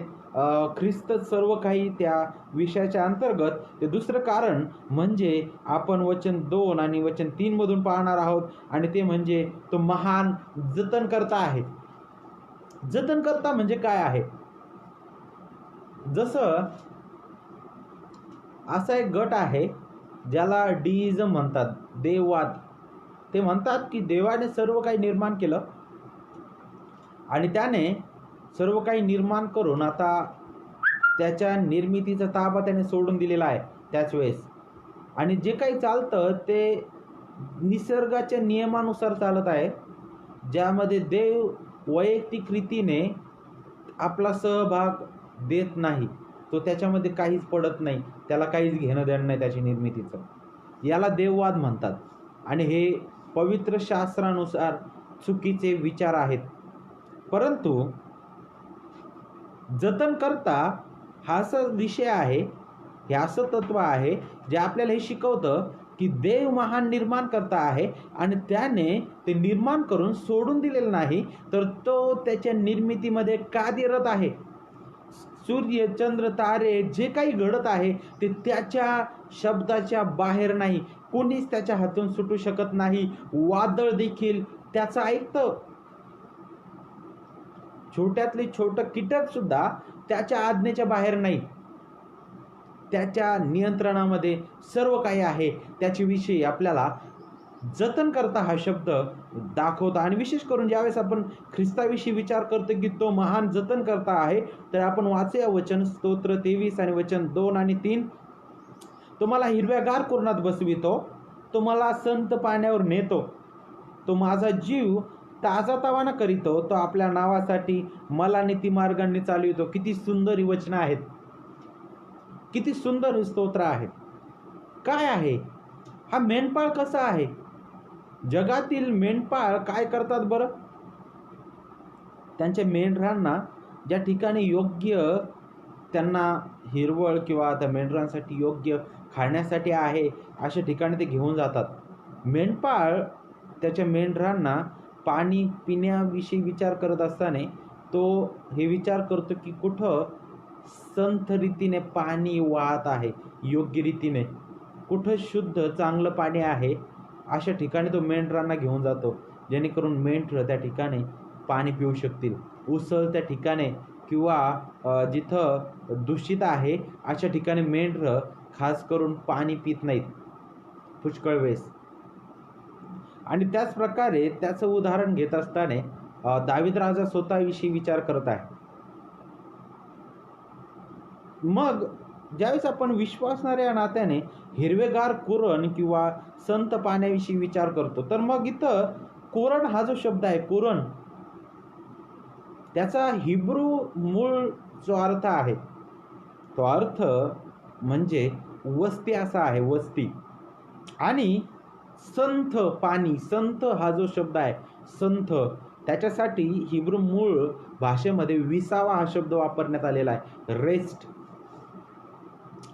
ख्रिस्तच सर्व काही त्या विषयाच्या अंतर्गत, ते दुसरं कारण म्हणजे आपण वचन 2 आणि वचन 3 मधून पाहणार आहोत, आणि ते म्हणजे तो महान जतनकर्ता आहे. जतनकर्ता म्हणजे काय आहे? जसं असा एक गट आहे ज्याला डीइझम म्हणतात, देववाद. ते म्हणतात की देवाने सर्व काही निर्माण केलं आणि त्याने सर्व काही निर्माण करून आता त्याच्या निर्मितीचा ताबा त्याने सोडून दिलेला आहे त्याच वेळेस, आणि जे काही चालतं ते निसर्गाच्या नियमानुसार चालत आहे, ज्यामध्ये देव वैयक्तिक रीतीने आपला सहभाग देत नाही. तो त्याच्यामध्ये काहीच पडत नाही, त्याला काहीच घेणं देणं नाही त्याची निर्मितीचं. याला देववाद म्हणतात, आणि हे पवित्र शास्त्रानुसार चुकीचे विचार आहेत. परंतु जतनकर्ता हा असा विषय आहे, हे असं तत्व आहे जे आपल्याला हे शिकवतं की देव महान निर्माण करता आहे आणि त्याने ते निर्माण करून सोडून दिलेलं नाही, तर तो त्याच्या निर्मितीमध्ये कार्यरत आहे. सूर्य, चंद्र, तारे जे काही घडत आहे ते त्याच्या शब्दाच्या बाहेर नाही. कोणीच त्याच्या हातून सुटू शकत नाही. वादळ देखील त्याचं ऐकतं. छोट्यातले छोटं कीटक सुद्धा त्याच्या आज्ञेच्या बाहेर नाही. त्याच्या नियंत्रणामध्ये सर्व काही आहे. त्याच्याविषयी आपल्याला जतनकर्ता हा शब्द दाखवता. आणि विशेष करून ज्यावेळेस आपण ख्रिस्ताविषयी विचार करतो की तो महान जतनकर्ता आहे, तर आपण वाचूया वचन स्तोत्र 23 आणि वचन 2 आणि 3. तो मला हिरव्यागार कुरणात बसवितो, तो मला संत पाण्यावर नेतो, तो माझा जीव ताजातवाना करीतो, तो आपल्या नावासाठी मला नीतिमार्गांनी चालवितो. किती सुंदर ही वचनं आहेत, किती सुंदर स्तोत्र आहेत. काय आहे हा मेंढपाळ? कसा आहे? जगातील मेंढपाळ काय करतात बरं? त्यांच्या मेंढरांना ज्या ठिकाणी योग्य त्यांना हिरवळ किंवा त्या मेंढरांसाठी योग्य खाण्यासाठी आहे अशा ठिकाणी ते घेऊन जातात. मेंढपाळ त्याच्या मेंढरांना पाणी पिण्याविषयी विचार करत असताना तो हे विचार करतो की कुठं संथ रीतीने पाणी वाहत आहे, योग्य रीतीने कुठं शुद्ध चांगलं पाणी आहे अशा ठिकाणी तो मेंढरांना घेऊन जातो, जेणेकरून मेंढरं त्या ठिकाणी पाणी पिऊ शकतील. उसळ त्या ठिकाणी किंवा जिथं दूषित आहे अशा ठिकाणी मेंढरं खास करून पाणी पित नाहीत पुष्कळ वेळेस. आणि त्याच प्रकारे त्याचं उदाहरण घेत असताना दावीद राजा स्वतःविषयी विचार करत आहे. मग ज्यावेळेस आपण विश्वासणाऱ्या नात्याने हिरवेगार कुरण किंवा संत पाण्याविषयी विचार करतो, तर मग इथं कुरण हा जो शब्द आहे, कुरण, त्याचा हिब्रू मूळ जो अर्थ आहे, तो अर्थ म्हणजे वस्ती असा आहे, वस्ती. आणि संथ पाणी, संथ हा जो शब्द आहे, संथ, त्याच्यासाठी हिब्रू मूळ भाषेमध्ये विसावा हा शब्द वापरण्यात आलेला आहे, रेस्ट.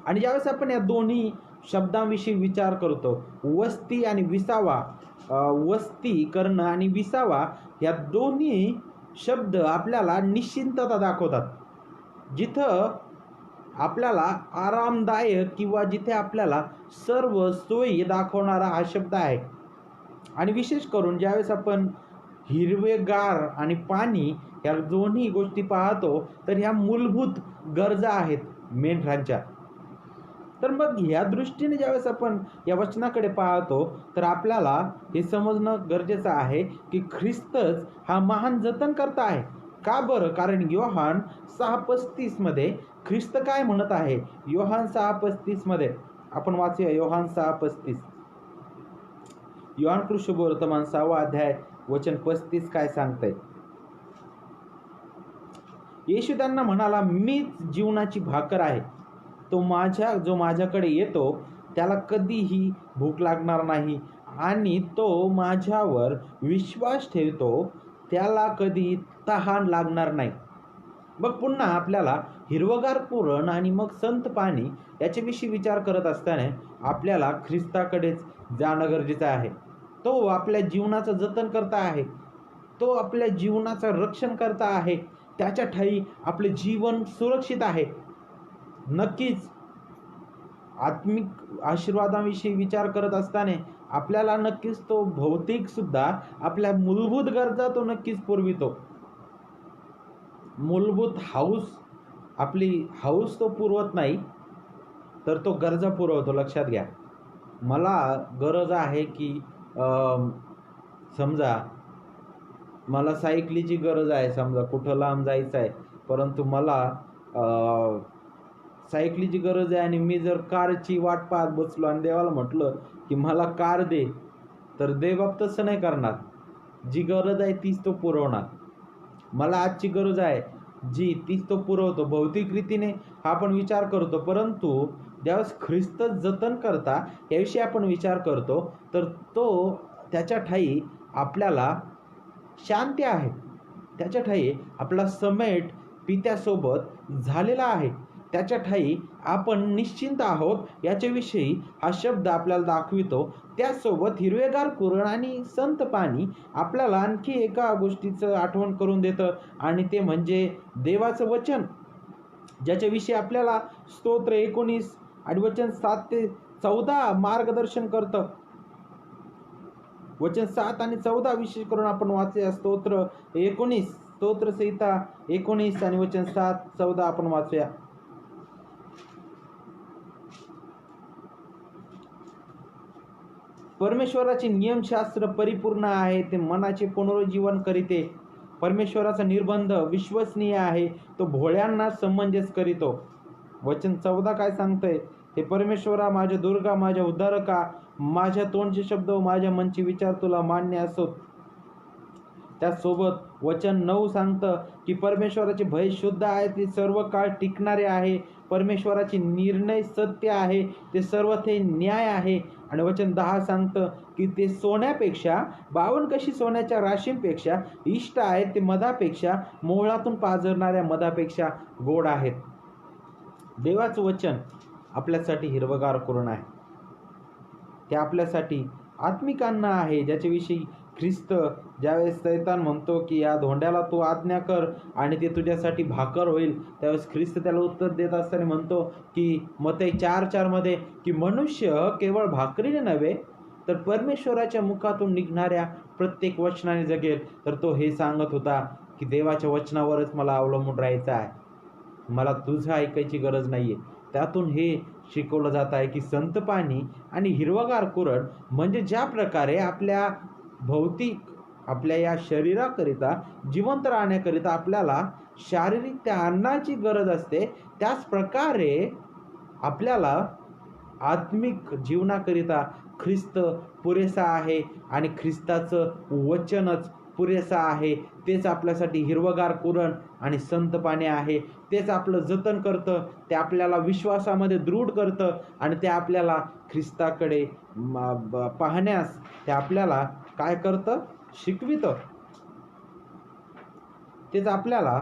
आणि ज्यावेळेस आपण या दोन्ही शब्दांविषयी विचार करतो, वस्ती आणि विसावा, वस्ती करणं आणि विसावा, या दोन्ही शब्द आपल्याला निश्चिंतता दाखवतात. जिथं आपल्याला आरामदायक किंवा जिथे आपल्याला सर्व सोयी दाखवणारा हा शब्द आहे. आणि विशेष करून ज्यावेळेस आपण हिरवेगार आणि पाणी या दोन्ही गोष्टी पाहतो, तर ह्या मूलभूत गरजा आहेत मेंढरांच्या. तर मग ह्या दृष्टीने ज्यावेळेस आपण या वचनाकडे पाहतो, तर आपल्याला हे समजणं गरजेचं आहे की ख्रिस्तच हा महान जतनकर्ता आहे. का बरं? कारण योहान 6:35 मध्ये ख्रिस्त काय म्हणत आहे? योहान 6:35 मध्ये आपण वाचूया. योहान 6:35. योहान कृष्णवर्तमान 6वा अध्याय वचन 35 काय सांगतंय? येशू त्यांना म्हणाला, मीच जीवनाची भाकर आहे. जो माझ्याकडे येतो त्याला कधीही भूक लागणार नाही, आणि तो माझ्यावर विश्वास ठेवतो त्याला कधी तहान लागणार नाही. मग पुन्हा आपल्याला हिरवगार कुरण आणि मग संत पाणी याच्याविषयी विचार करत असताना आपल्याला ख्रिस्ताकडेच जाणं गरजेचं आहे. तो आपल्या जीवनाचं जतन करता आहे, तो आपल्या जीवनाचं रक्षण करता आहे, त्याच्या ठायी आपले जीवन सुरक्षित आहे. नक्कीच आत्मिक आशीर्वादाविषयी विचार करत असताना आपल्याला नक्कीच तो भौतिक सुद्धा आपल्या मूलभूत गरजा तो नक्कीच पुरवितो. मूलभूत आपली हाऊस तो पुरवत नाही, तर तो गरजा पुरवतो. लक्षात घ्या. मला गरज आहे की समजा मला सायकलीची गरज आहे, समजा कुठं लांब जायचं आहे, परंतु मला सायकलीची गरज आहे आणि मी जर कारची वाट पाहत बसलो आणि देवाला म्हटलं की मला कार दे, तर देव तसं नाही करणार. जी गरज आहे तीच तो पुरवणार. मला आजची गरज आहे जी, तीच तो पुरवतो. भौतिक रीतीने हा आपण विचार करतो, परंतु ज्यावेळेस ख्रिस्त जतन करता याविषयी आपण विचार करतो, तर तो त्याच्या ठायी आपल्याला शांती आहे, त्याच्या ठायी आपला समेट पित्यासोबत झालेला आहे, त्याच्या ठायी आपण निश्चिंत आहोत याच्याविषयी हा शब्द आपल्याला दाखवितो. त्याचसोबत हिरवेगार कुरण आणि संत पाणी आपल्याला आणखी एका गोष्टीचं आठवण करून देतं, आणि ते म्हणजे देवाचं वचन, ज्याच्याविषयी आपल्याला स्तोत्र 19 आणि वचन 7 ते 14 मार्गदर्शन करतं. वचन 7 आणि 14 विशेष करून आपण वाचूया. स्तोत्र 19, स्तोत्रसंहिता 19 आणि वचन 7-14 आपण वाचूया. परमेश्वराचे नियमशास्त्र परिपूर्ण आहे, ते मनाचे पुनरुज्जीवन करीते. परमेश्वराचा निर्बंध विश्वसनीय आहे, तो भोळ्यांना समंजस करीतो. वचन 14 काय सांगतंय? हे परमेश्वरा, माझ्या दुर्गा, माझ्या उद्धारका, माझ्या तोंडचे शब्द व माझ्या मनचे विचार तुला मान्य असोत. त्याचसोबत वचन 9 सांगतं की परमेश्वराचे भय शुद्ध आहे, ते सर्व काळ टिकणारे आहे. परमेश्वराचे निर्णय सत्य आहे, ते सर्व ते न्याय आहे. आणि वचन 10 सांगतं की ते सोन्यापेक्षा 52 कशी सोन्याच्या राशींपेक्षा इष्ट आहेत, ते मधापेक्षा, मोहळातून पाझरणाऱ्या मधापेक्षा गोड आहेत. देवाचं वचन आपल्यासाठी हिरवगार कुरण आहे, ते आपल्यासाठी आत्मिक अन्न आहे, ज्याच्याविषयी ख्रिस्त ज्यावेळेस सैतान म्हणतो की या धोंड्याला तू आज्ञा कर आणि ते तुझ्यासाठी भाकर होईल, त्यावेळेस ख्रिस्त त्याला उत्तर देत असताना म्हणतो की मत्ती 4:4 मध्ये की मनुष्य केवळ भाकरीने नव्हे तर परमेश्वराच्या मुखातून निघणाऱ्या प्रत्येक वचनाने जगेल. तर तो हे सांगत होता की देवाच्या वचनावरच मला अवलंबून राहायचं आहे, मला तुझं ऐकायची गरज नाहीये. त्यातून हे शिकवलं जात आहे की संत पाणी आणि हिरवगार कुरण म्हणजे ज्या प्रकारे आपल्या भौतिक आपल्या या शरीराकरिता जिवंत राहण्याकरिता आपल्याला शारीरिक त्या अन्नाची गरज असते, त्याच प्रकारे आपल्याला आत्मिक जीवनाकरिता ख्रिस्त पुरेसा आहे आणि ख्रिस्ताचं वचनच पुरेसा आहे. तेच आपल्यासाठी हिरवगार कुरण आणि संत पाणी आहे. तेच आपलं जतन करतं, ते आपल्याला विश्वासामध्ये दृढ करतं आणि ते आपल्याला ख्रिस्ताकडे पाहण्यास ते आपल्याला काय करतं, शिकवितं. तेच आपल्याला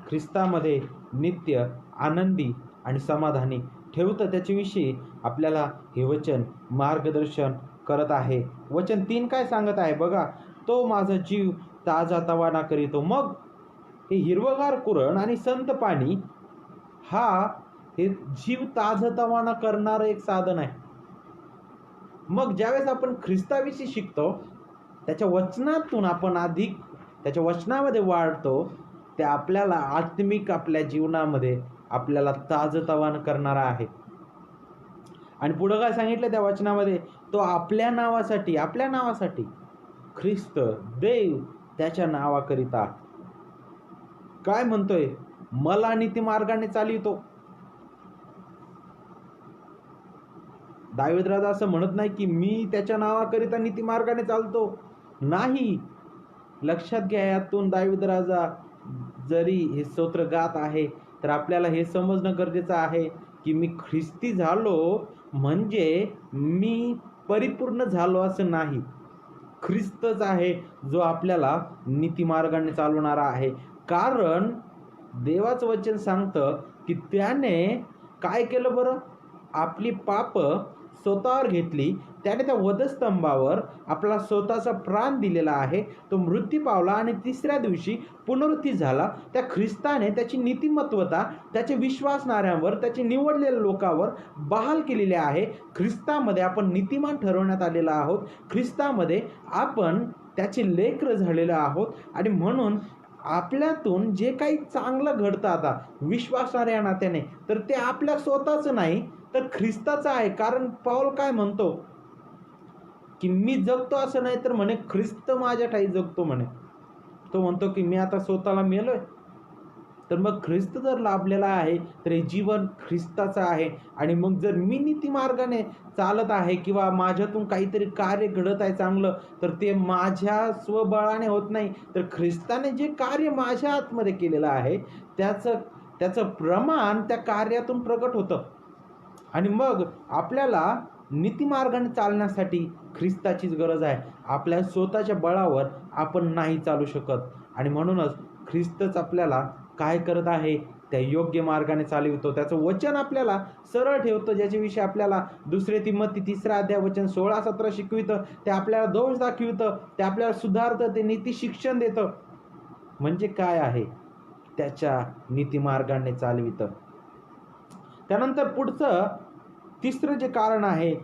ख्रिस्तामध्ये नित्य आनंदी आणि समाधानी ठेवतं. त्याच्याविषयी आपल्याला हे वचन मार्गदर्शन करत आहे. वचन 3 काय सांगत आहे बघा, तो माझा जीव ताजा तवाना करीतो. मग हे हिरवगार कुरण आणि संत पाणी हे जीव ताजा तवाना करणारं एक साधन आहे. मग ज्यावेळेस आपण ख्रिस्ताविषयी शिकतो, त्याच्या वचनातून आपण अधिक त्याच्या वचनामध्ये वाढतो, ते आपल्याला आत्मिक आपल्या जीवनामध्ये आपल्याला ताजतवानं करणारा आहे. आणि पुढं काय सांगितलं त्या वचनामध्ये, तो आपल्या नावासाठी ख्रिस्त देव त्याच्या नावाकरिता काय म्हणतोय, मला नीतिमार्गाने चालवितो. दावीद राजा असं म्हणत नाही की मी त्याच्या नावाकरिता नीतिमार्गाने चालतो. नाही, लक्षात घ्या, यातून दावीद राजा जरी हे स्तोत्र गात आहे तर आपल्याला हे समजणं गरजेचं आहे की मी ख्रिस्ती झालो म्हणजे मी परिपूर्ण झालो असं नाही. ख्रिस्तच आहे जो आपल्याला नीतिमार्गाने चालवणारा आहे. कारण देवाचं वचन सांगतं की त्याने काय केलं बरं, आपली पाप स्वतःवर घेतली. त्याने त्या वधस्तंभावर आपला स्वतःचा प्राण दिलेला आहे. तो मृत्यू पावला आणि 3ऱ्या दिवशी पुनरुत्थित झाला. त्या ख्रिस्ताने त्याची नीतिमत्वता त्याचे विश्वासणाऱ्यांवर, त्याचे निवडलेल्या लोकांवर बहाल केलेली आहे. ख्रिस्तामध्ये आपण नीतिमान ठरवण्यात आलेलो आहोत. ख्रिस्तामध्ये आपण त्याचे लेकरं झालेलो आहोत. आणि म्हणून आपल्यातून जे काही चांगलं घडतं आता विश्वासणाऱ्या नात्याने, तर ते आपल्या स्वतःचं नाही तर ख्रिस्ताचं आहे. कारण पाऊल काय म्हणतो की मी जगतो असं नाही तर म्हणे ख्रिस्त माझ्या ठाई जगतो म्हणे. तो म्हणतो की मी आता स्वतःला मेलोय, तर मग ख्रिस्त जर लाभलेला आहे तर हे जीवन ख्रिस्ताचं आहे. आणि मग जर मी नीतिमार्गाने चालत आहे किंवा माझ्यातून काहीतरी कार्य घडत आहे चांगलं, तर ते माझ्या स्वबळाने होत नाही, तर ख्रिस्ताने जे कार्य माझ्या आतमध्ये केलेलं आहे त्याचं प्रमाण त्या कार्यातून प्रकट होतं. आणि मग आपल्याला नीतिमार्गाने चालण्यासाठी ख्रिस्ताचीच गरज आहे. आपल्या स्वतःच्या बळावर आपण नाही चालू शकत. आणि म्हणूनच ख्रिस्तच आपल्याला काय करत आहे, त्या योग्य मार्गाने चालवितो. त्याचं वचन आपल्याला सरळ ठेवतं, ज्याच्याविषयी आपल्याला 2 तिमोथी 3 अध्याय वचन 16-17 शिकवितं. ते आपल्याला दोष दाखवितं, ते आपल्याला सुधारतं, ते नीती शिक्षण देतं. म्हणजे काय आहे, त्याच्या नीतिमार्गाने चालवितं. त्यानंतर पुढचं 3रं जे कारण आहे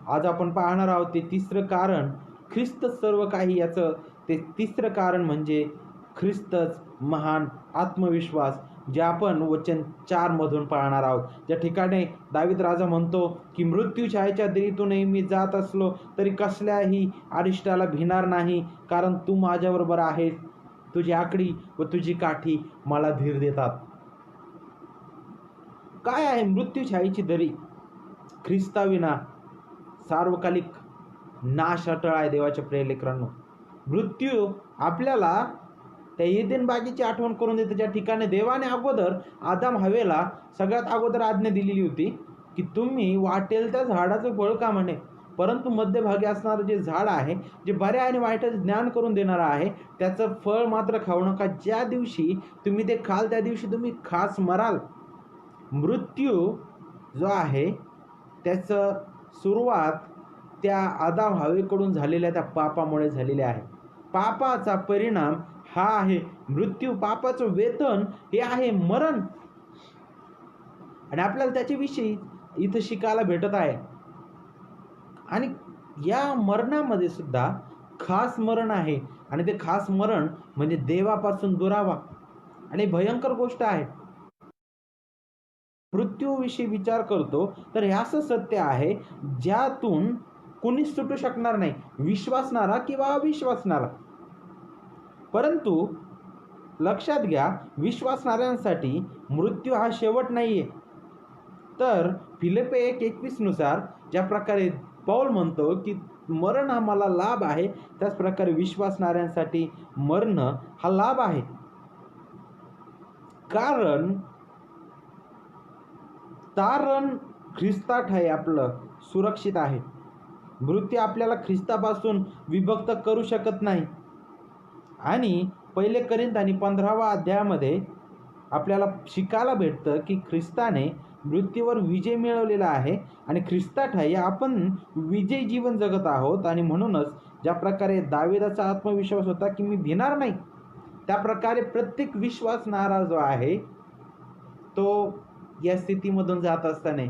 आज आपण पाहणार आहोत, ते 3रं कारण ख्रिस्त सर्व काही. याचं ते 3रं कारण म्हणजे ख्रिस्तच महान आत्मविश्वास, जे आपण वचन 4 मधून पाहणार आहोत. ज्या ठिकाणी दावीद राजा म्हणतो की मृत्यू छायेच्या दरीतूनही मी जात असलो तरी कसल्याही अरिष्टाला भिणार नाही, कारण तू माझ्याबरोबर आहेस. तुझी आकडी व तुझी काठी मला धीर देतात. काय आहे मृत्यू छायेची दरी? ख्रिस्ताविना सार्वकालिक नाश अटळ आहे. देवाच्या प्रिय लेकरांनो, मृत्यू आपल्याला त्या एदेन बागेची आठवण करून देते, ज्या ठिकाणी देवाने अगोदर आदाम हवेला सगळ्यात अगोदर आज्ञा दिलेली होती की तुम्ही वाटेल त्या झाडाचं फळ खा म्हणे, परंतु मध्यभागी असणारं जे झाड आहे, जे बऱ्या आणि वाईटाचं ज्ञान करून देणारं आहे, त्याचं फळ मात्र खाऊ नका. ज्या दिवशी तुम्ही ते खाल त्या दिवशी तुम्ही खास मराल. मृत्यू जो आहे त्याचं सुरुवात त्या आदाम हवेकडून झालेल्या त्या पापामुळे झालेले आहे. पापाचा परिणाम हा आहे मृत्यू. पापाचं वेतन हे आहे मरण. आणि आपल्याला त्याच्याविषयी इथं शिकायला भेटत आहे. आणि या मरणामध्ये सुद्धा खास मरण आहे. आणि ते खास मरण म्हणजे देवापासून दुरावा. आणि भयंकर गोष्ट आहे. मृत्यूविषयी विचार करतो तर हे असं सत्य आहे ज्यातून कुणीच सुटू शकणार नाही, विश्वासणारा किंवा अविश्वासणारा. परंतु लक्षात घ्या, विश्वासणाऱ्यांसाठी मृत्यू हा शेवट नाहीये, तर फिलिप्पी 1:21 नुसार ज्या प्रकारे पौल म्हणतो की मरण हा मला लाभ आहे, त्याच प्रकारे विश्वासणाऱ्यांसाठी मरण हा लाभ आहे. कारण तारण ख्रिस्तात आहे, आपलं सुरक्षित आहे. मृत्यू आपल्याला ख्रिस्तापासून विभक्त करू शकत नाही. आणि 1 कोरिंथी 15व्या अध्यायामध्ये आपल्याला शिकायला भेटतं की ख्रिस्ताने मृत्यूवर विजय मिळवलेला आहे आणि ख्रिस्तात आहे आपण विजयी जीवन जगत आहोत. आणि म्हणूनच ज्या प्रकारे दाविदाचा आत्मविश्वास होता की मी भिणार नाही, त्या प्रकारे प्रत्येक विश्वासणारा जो आहे तो या स्थितीमधून जात असताना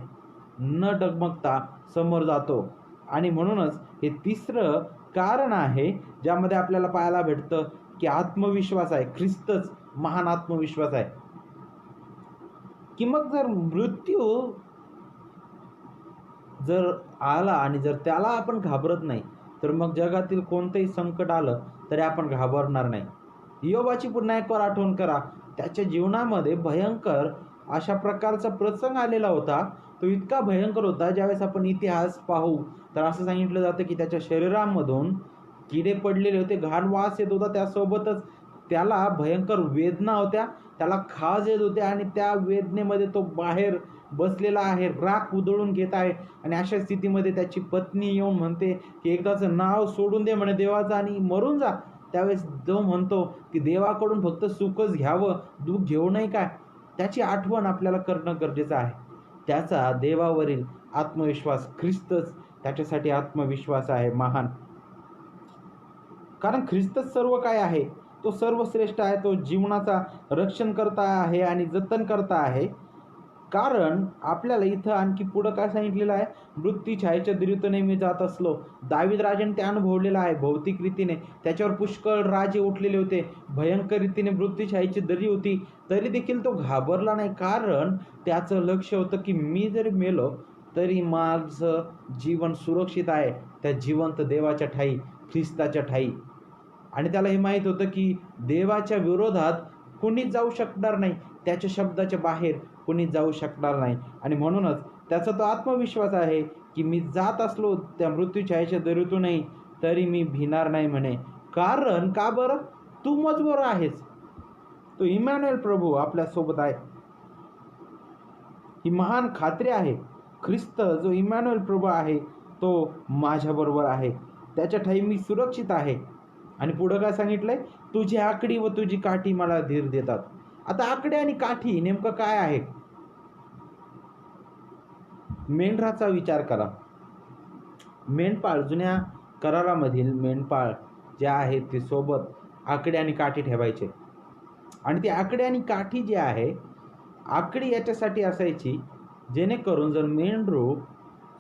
न डगमगता समोर जातो. आणि म्हणूनच हे तिसरं कारण आहे ज्यामध्ये आपल्याला पाहायला भेटतं की आत्मविश्वास आहे. ख्रिस्तच महान आत्मविश्वास आहे. की मग जर मृत्यू जर आला आणि जर त्याला आपण घाबरत नाही, तर मग जगातील कोणतंही संकट आलं तरी आपण घाबरणार नाही. योबाची पुन्हा एक वार आठवण करा. त्याच्या जीवनामध्ये भयंकर अशा प्रकारचा प्रसंग आलेला होता. तो इतका भयंकर होता, ज्यावेळेस आपण इतिहास पाहू तर असं सांगितलं जातं की त्याच्या शरीरामधून किडे पडलेले होते, घाण वास येत होता, त्यासोबतच त्याला भयंकर वेदना होत्या, त्याला खाज येत होते आणि त्या वेदनेमध्ये तो बाहेर बसलेला आहे, राख उधळून घेत आहे. आणि अशा स्थितीमध्ये त्याची पत्नी येऊन म्हणते की एकदाचं नाव सोडून दे म्हणे देवाचं आणि मरून जा. त्यावेळेस जो म्हणतो की देवाकडून फक्त सुखच घ्यावं, दुःख घेऊ नये काय, त्याची आठवण आपल्याला करणं गरजेचं आहे. त्याचा देवावरील आत्मविश्वास, ख्रिस्तच त्याच्यासाठी आत्मविश्वास आहे महान. कारण ख्रिस्तच सर्व काय आहे, तो सर्वश्रेष्ठ आहे, तो जीवनाचा रक्षण करता आहे आणि जतन करता आहे. कारण आपल्याला इथं आणखी पुढं काय सांगितलेलं आहे, मृत्यू छायेच्या दरीतून मी जात असलो. दावीद राजाने ते अनुभवलेलं आहे भौतिक रीतीने. त्याच्यावर पुष्कळ राजे उठलेले होते, भयंकर रीतीने मृत्यू छायेची दरी होती, तरी देखील तो घाबरला नाही. कारण त्याचं लक्ष होतं की मी जरी मेलो तरी माझं जीवन सुरक्षित आहे त्या जिवंत देवाच्या ठाई, ख्रिस्ताच्या ठाई. आणि त्याला हे माहीत होतं की देवाच्या विरोधात कोणीच जाऊ शकणार नाही, त्याच्या शब्दाच्या बाहेर कोणी जाऊ शकणार नाही. आणि म्हणूनच त्याचा तो आत्मविश्वास आहे की मी जात असलो त्या मृत्यू छायेच्या दरीतूनही तरी मी भिणार नाही म्हणे. कारण का बरं, तू मजबूर आहेस. तो इमॅन्युएल प्रभू आपल्यासोबत आहे, ही महान खात्री आहे. ख्रिस्त जो इमॅन्युएल प्रभू आहे तो माझ्याबरोबर आहे, त्याच्या ठाई मी सुरक्षित आहे. आणि पुढं काय सांगितलंय, तुझी आकडी व तुझी काठी मला धीर देतात. आता आकडे आणि काठी नेमकं काय आहे? मेंढराचा विचार करा. मेंढपाळ, जुन्या करारामधील मेंढपाळ जे आहेत ते सोबत आकडे आणि काठी ठेवायचे. आणि ती आकडे आणि काठी जी आहे, आकडी याच्यासाठी असायची जेणेकरून जर मेंढरू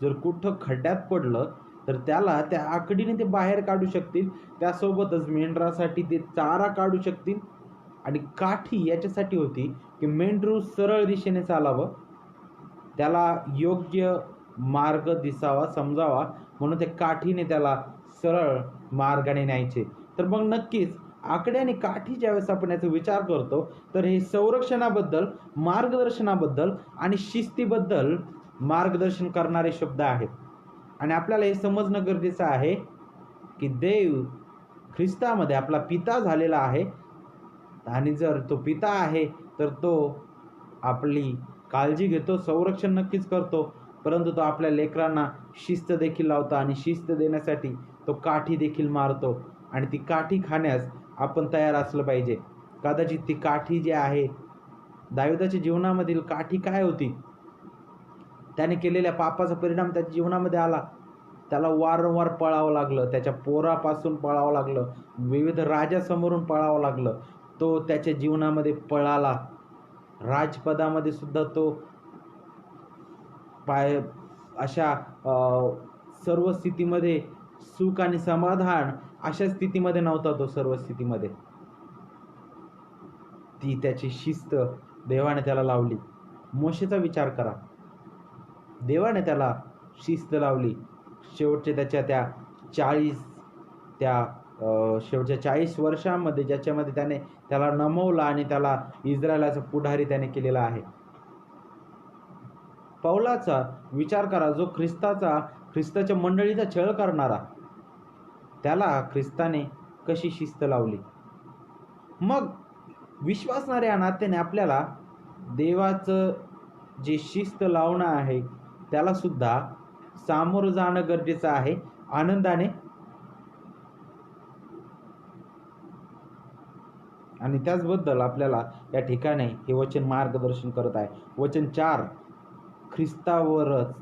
जर कुठं खड्ड्यात पडलं तर त्याला त्या आकडीने ते बाहेर काढू शकतील, त्यासोबतच मेंढरासाठी ते चारा काढू शकतील. आणि काठी याच्यासाठी होती की मेंढरू सरळ दिशेने चालावं, त्याला योग्य मार्ग दिसावा, समजावा, म्हणून ते काठीने त्याला सरळ मार्गाने न्यायचे. तर मग नक्कीच आकडे आणि काठी ज्यावेळेस आपण याचा विचार करतो तर हे संरक्षणाबद्दल, मार्गदर्शनाबद्दल आणि शिस्तीबद्दल मार्गदर्शन करणारे शब्द आहेत. आणि आपल्याला हे समजणं गरजेचं आहे की देव ख्रिस्तामध्ये आपला पिता झालेला आहे. आणि जर तो पिता आहे तर तो आपली काळजी घेतो, संरक्षण नक्कीच करतो, परंतु तो आपल्या लेकरांना शिस्त देखील लावतो आणि शिस्त देण्यासाठी तो काठी देखील मारतो. आणि ती काठी खाण्यास आपण तयार असलं पाहिजे. कदाचित ती काठी जी आहे, दाविदाच्या जीवनामधील काठी काय होती, त्याने केलेल्या पापाचा परिणाम त्याच्या जीवनामध्ये आला. त्याला वारंवार पळावं लागलं, त्याच्या पोरापासून पळावं लागलं, विविध राजासमोरून पळावं लागलं. तो त्याच्या जीवनामध्ये पळाला, राजपदामध्ये सुद्धा तो अशा सर्व स्थितीमध्ये सुख आणि समाधान अशा स्थितीमध्ये नव्हता तो. सर्व स्थितीमध्ये ती त्याची शिस्त देवाने त्याला लावली. मोशेचा विचार करा, देवाने त्याला शिस्त लावली. शेवटच्या शेवटच्या 40 वर्षांमध्ये ज्याच्यामध्ये त्याला नमवलं आणि त्याला इस्रायलाचा पुढारी त्याने केलेला आहे. पौलाचा विचार करा, जो ख्रिस्ताच्या मंडळीचा छळ करणारा, त्याला ख्रिस्ताने कशी शिस्त लावली. मग विश्वासणाऱ्या नात्याने आपल्याला देवाचं जे शिस्त लावणं आहे त्याला सुद्धा सामोरं जाणं गरजेचं आहे आनंदाने. आणि त्याचबद्दल आपल्याला या ठिकाणी हे वचन मार्गदर्शन करत आहे. वचन 4, ख्रिस्तावरच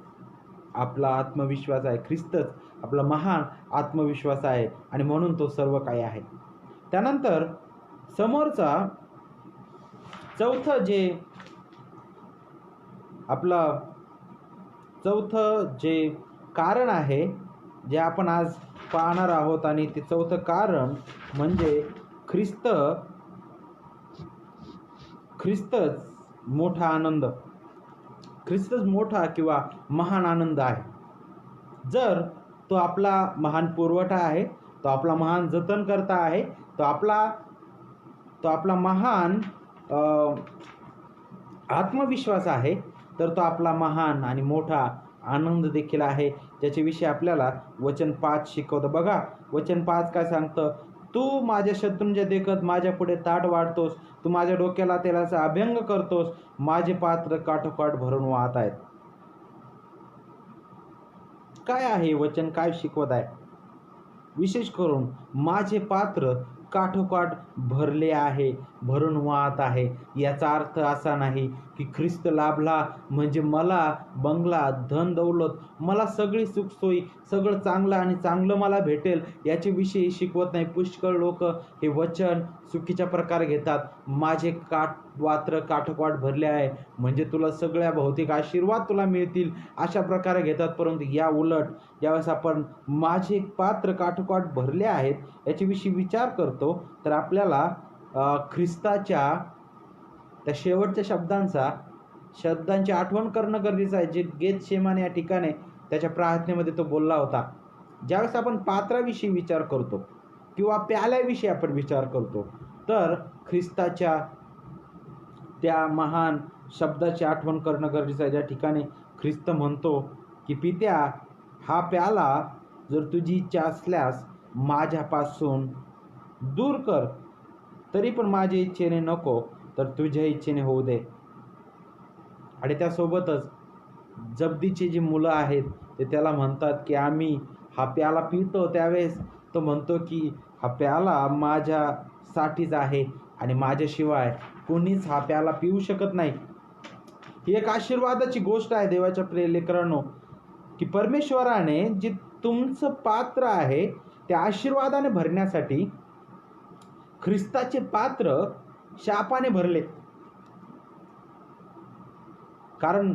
आपला आत्मविश्वास आहे. ख्रिस्तच आपला महान आत्मविश्वास आहे आणि म्हणून तो सर्व काही आहे. त्यानंतर समोरचा चौथं जे कारण आहे, जे आपण आज पाहणार आहोत, आणि ते चौथं कारण म्हणजे ख्रिस्तच मोठा आनंद, ख्रिस्तच मोठा किंवा महान आनंद आहे. जर तो आपला महान पुरवठा आहे, तो आपला महान जतन करता आहे, तो आपला महान आत्मविश्वास आहे, तर तो आपला महान आणि मोठा आनंद देखील आहे, ज्याच्याविषयी आपल्याला वचन 5 शिकवतं. बघा वचन 5 काय सांगतं, तू माझ्या शत्रूंच्या देखत माझ्या पुढे ताट वाढतोस, तू माझ्या डोक्याला तेलाचा अभ्यंग करतोस, माझे पात्र काठोकाठ भरून वाहत आहेत. काय आहे वचन, काय शिकवत आहे? विशेष करून माझे पात्र काठोकाठ भरले आहे, भरून वाहत आहे. याचा अर्थ असा नाही की ख्रिस्त लाभला म्हणजे मला बंगला, धन दौलत, मला सगळी सुखसोयी, सगळं चांगलं आणि चांगलं मला भेटेल याच्याविषयी शिकवत नाही. पुष्कळ लोक हे वचन चुकीच्या प्रकारे घेतात. माझे पात्र काठोकाठ भरले आहे म्हणजे तुला सगळ्या भौतिक आशीर्वाद तुला मिळतील अशा प्रकारे घेतात. परंतु या उलट ज्यावेळेस आपण माझे पात्र काठोकाठ भरले आहेत याच्याविषयी विचार करतो, तर आपल्याला ख्रिस्ताच्या त्या शेवटच्या शब्दांची आठवण करणं गरजेचं आहे, जे गेतशेमाने या ठिकाणी त्याच्या प्रार्थनेमध्ये तो बोलला होता. ज्यावेळेस आपण पात्राविषयी विचार करतो किंवा प्याल्याविषयी आपण विचार करतो, तर ख्रिस्ताच्या त्या महान शब्दाची आठवण करणं गरजेचं आहे, ज्या ठिकाणी ख्रिस्त म्हणतो की पित्या, हा प्याला जर तुझी इच्छा असल्यास माझ्यापासून दूर कर, तरी पण माझ्या इच्छेने नको तर तुझ्या इच्छेने होऊ दे. आणि त्यासोबतच जब्दीची जी मुलं आहेत ते त्याला म्हणतात की आम्ही हा प्याला पितो, त्यावेळेस तो म्हणतो की हा प्याला माझ्यासाठीच आहे आणि माझ्याशिवाय कोणीच हा प्याला पिऊ शकत नाही. ही एक आशीर्वादाची गोष्ट आहे देवाच्या प्रिय लेकरांनो, की परमेश्वराने जे तुमचं पात्र आहे त्या आशीर्वादाने भरण्यासाठी ख्रिस्ताचे पात्र शापाने भरले. कारण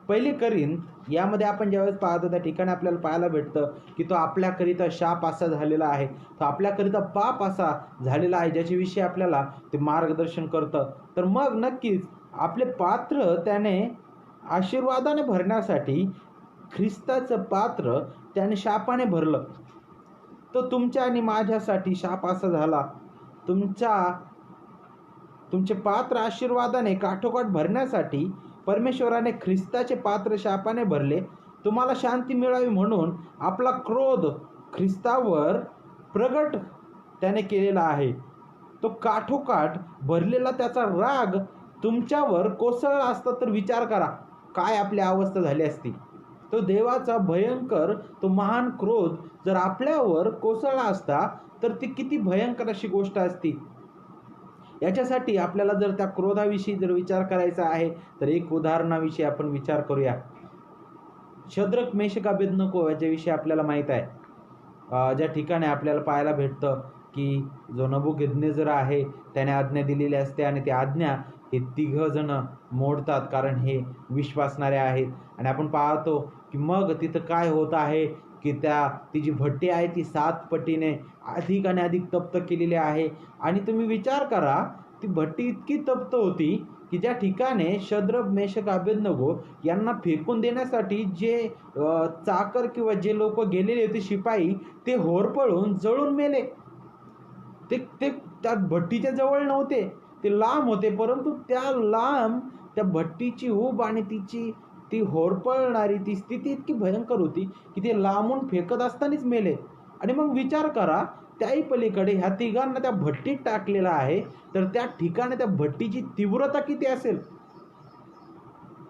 पहिली करिन्थ यामध्ये आपण ज्यावेळेस पाहतो त्या ठिकाणी आपल्याला पाहायला भेटतं की तो आपल्याकरिता शाप असा झालेला आहे, तो आपल्याकरिता पाप असा झालेला आहे, ज्याच्याविषयी आपल्याला ते मार्गदर्शन करतं. तर मग नक्कीच आपले पात्र त्याने आशीर्वादाने भरण्यासाठी ख्रिस्ताचं पात्र त्याने शापाने भरलं. तो तुमच्या आणि माझ्यासाठी शाप असा झाला. तुमचे पात्र आशीर्वादाने काठोकाठ भरण्यासाठी परमेश्वराने ख्रिस्ताचे पात्र शापाने भरले. तुम्हाला शांती मिळावी म्हणून आपला क्रोध ख्रिस्तावर प्रगट त्याने केलेला आहे. तो काठोकाठ भरलेला त्याचा राग तुमच्यावर कोसळला असता तर विचार करा काय आपली अवस्था झाली असती. तो देवाचा भयंकर, तो महान क्रोध जर आपल्यावर कोसळला असता तर ती किती भयंकर अशी गोष्ट असती. याच्यासाठी आपल्याला जर त्या क्रोधाविषयी जर विचार करायचा आहे तर एक उदाहरणाविषयी आपण विचार करूया. शद्रक, मेशक, अबेदनको याच्याविषयी आपल्याला माहीत आहे. ज्या ठिकाणी आपल्याला पाहायला भेटतं की जो नबुकदनेस्सर आहे त्याने आज्ञा दिलेली असते आणि ती आज्ञा हे 3 जण मोडतात, कारण हे विश्वासणारे आहेत. आणि आपण पाहतो की मग तिथं काय होत आहे की ती जी भट्टी आहे ती 7 पटीने अधिक आणि अधिक तप्त केलेली आहे. आणि तुम्ही विचार करा, ती भट्टी इतकी तप्त होती की ज्या ठिकाणी शद्रक, मेशक, अबेदnego यांना फेकून देण्यासाठी जे चाकर किंवा जे लोक गेलेले होते शिपाई, ते होरपळून जळून मेले. ते त्या भट्टीच्या जवळ नव्हते, ते लांब होते, परंतु त्या भट्टीची ऊब आणि तिची ती होरपळणारी ती स्थिती इतकी भयंकर होती की ते लांबून फेकत असतानाच मेले. आणि मग विचार करा, त्याही पलीकडे ह्या तिघांना त्या भट्टीत टाकलेलं आहे, तर त्या ठिकाणी त्या भट्टीची तीव्रता किती असेल,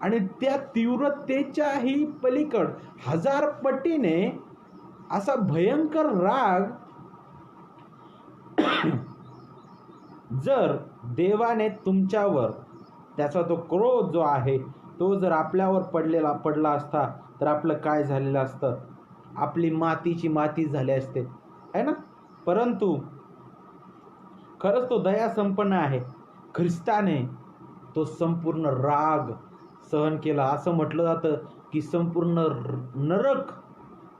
आणि त्या तीव्रतेच्याही पलीकड 1000 पटीने असा भयंकर राग जर देवाने तुमच्यावर, त्याचा तो क्रोध जो आहे तो जर आपल्यावर पडला असता, तर आपलं काय झालेलं असतं? आपली मातीची माती झाली असते, आहे ना? परंतु खरंच तो दया संपन्न आहे. ख्रिस्ताने तो संपूर्ण राग सहन केला. असं म्हटलं जातं की संपूर्ण नरक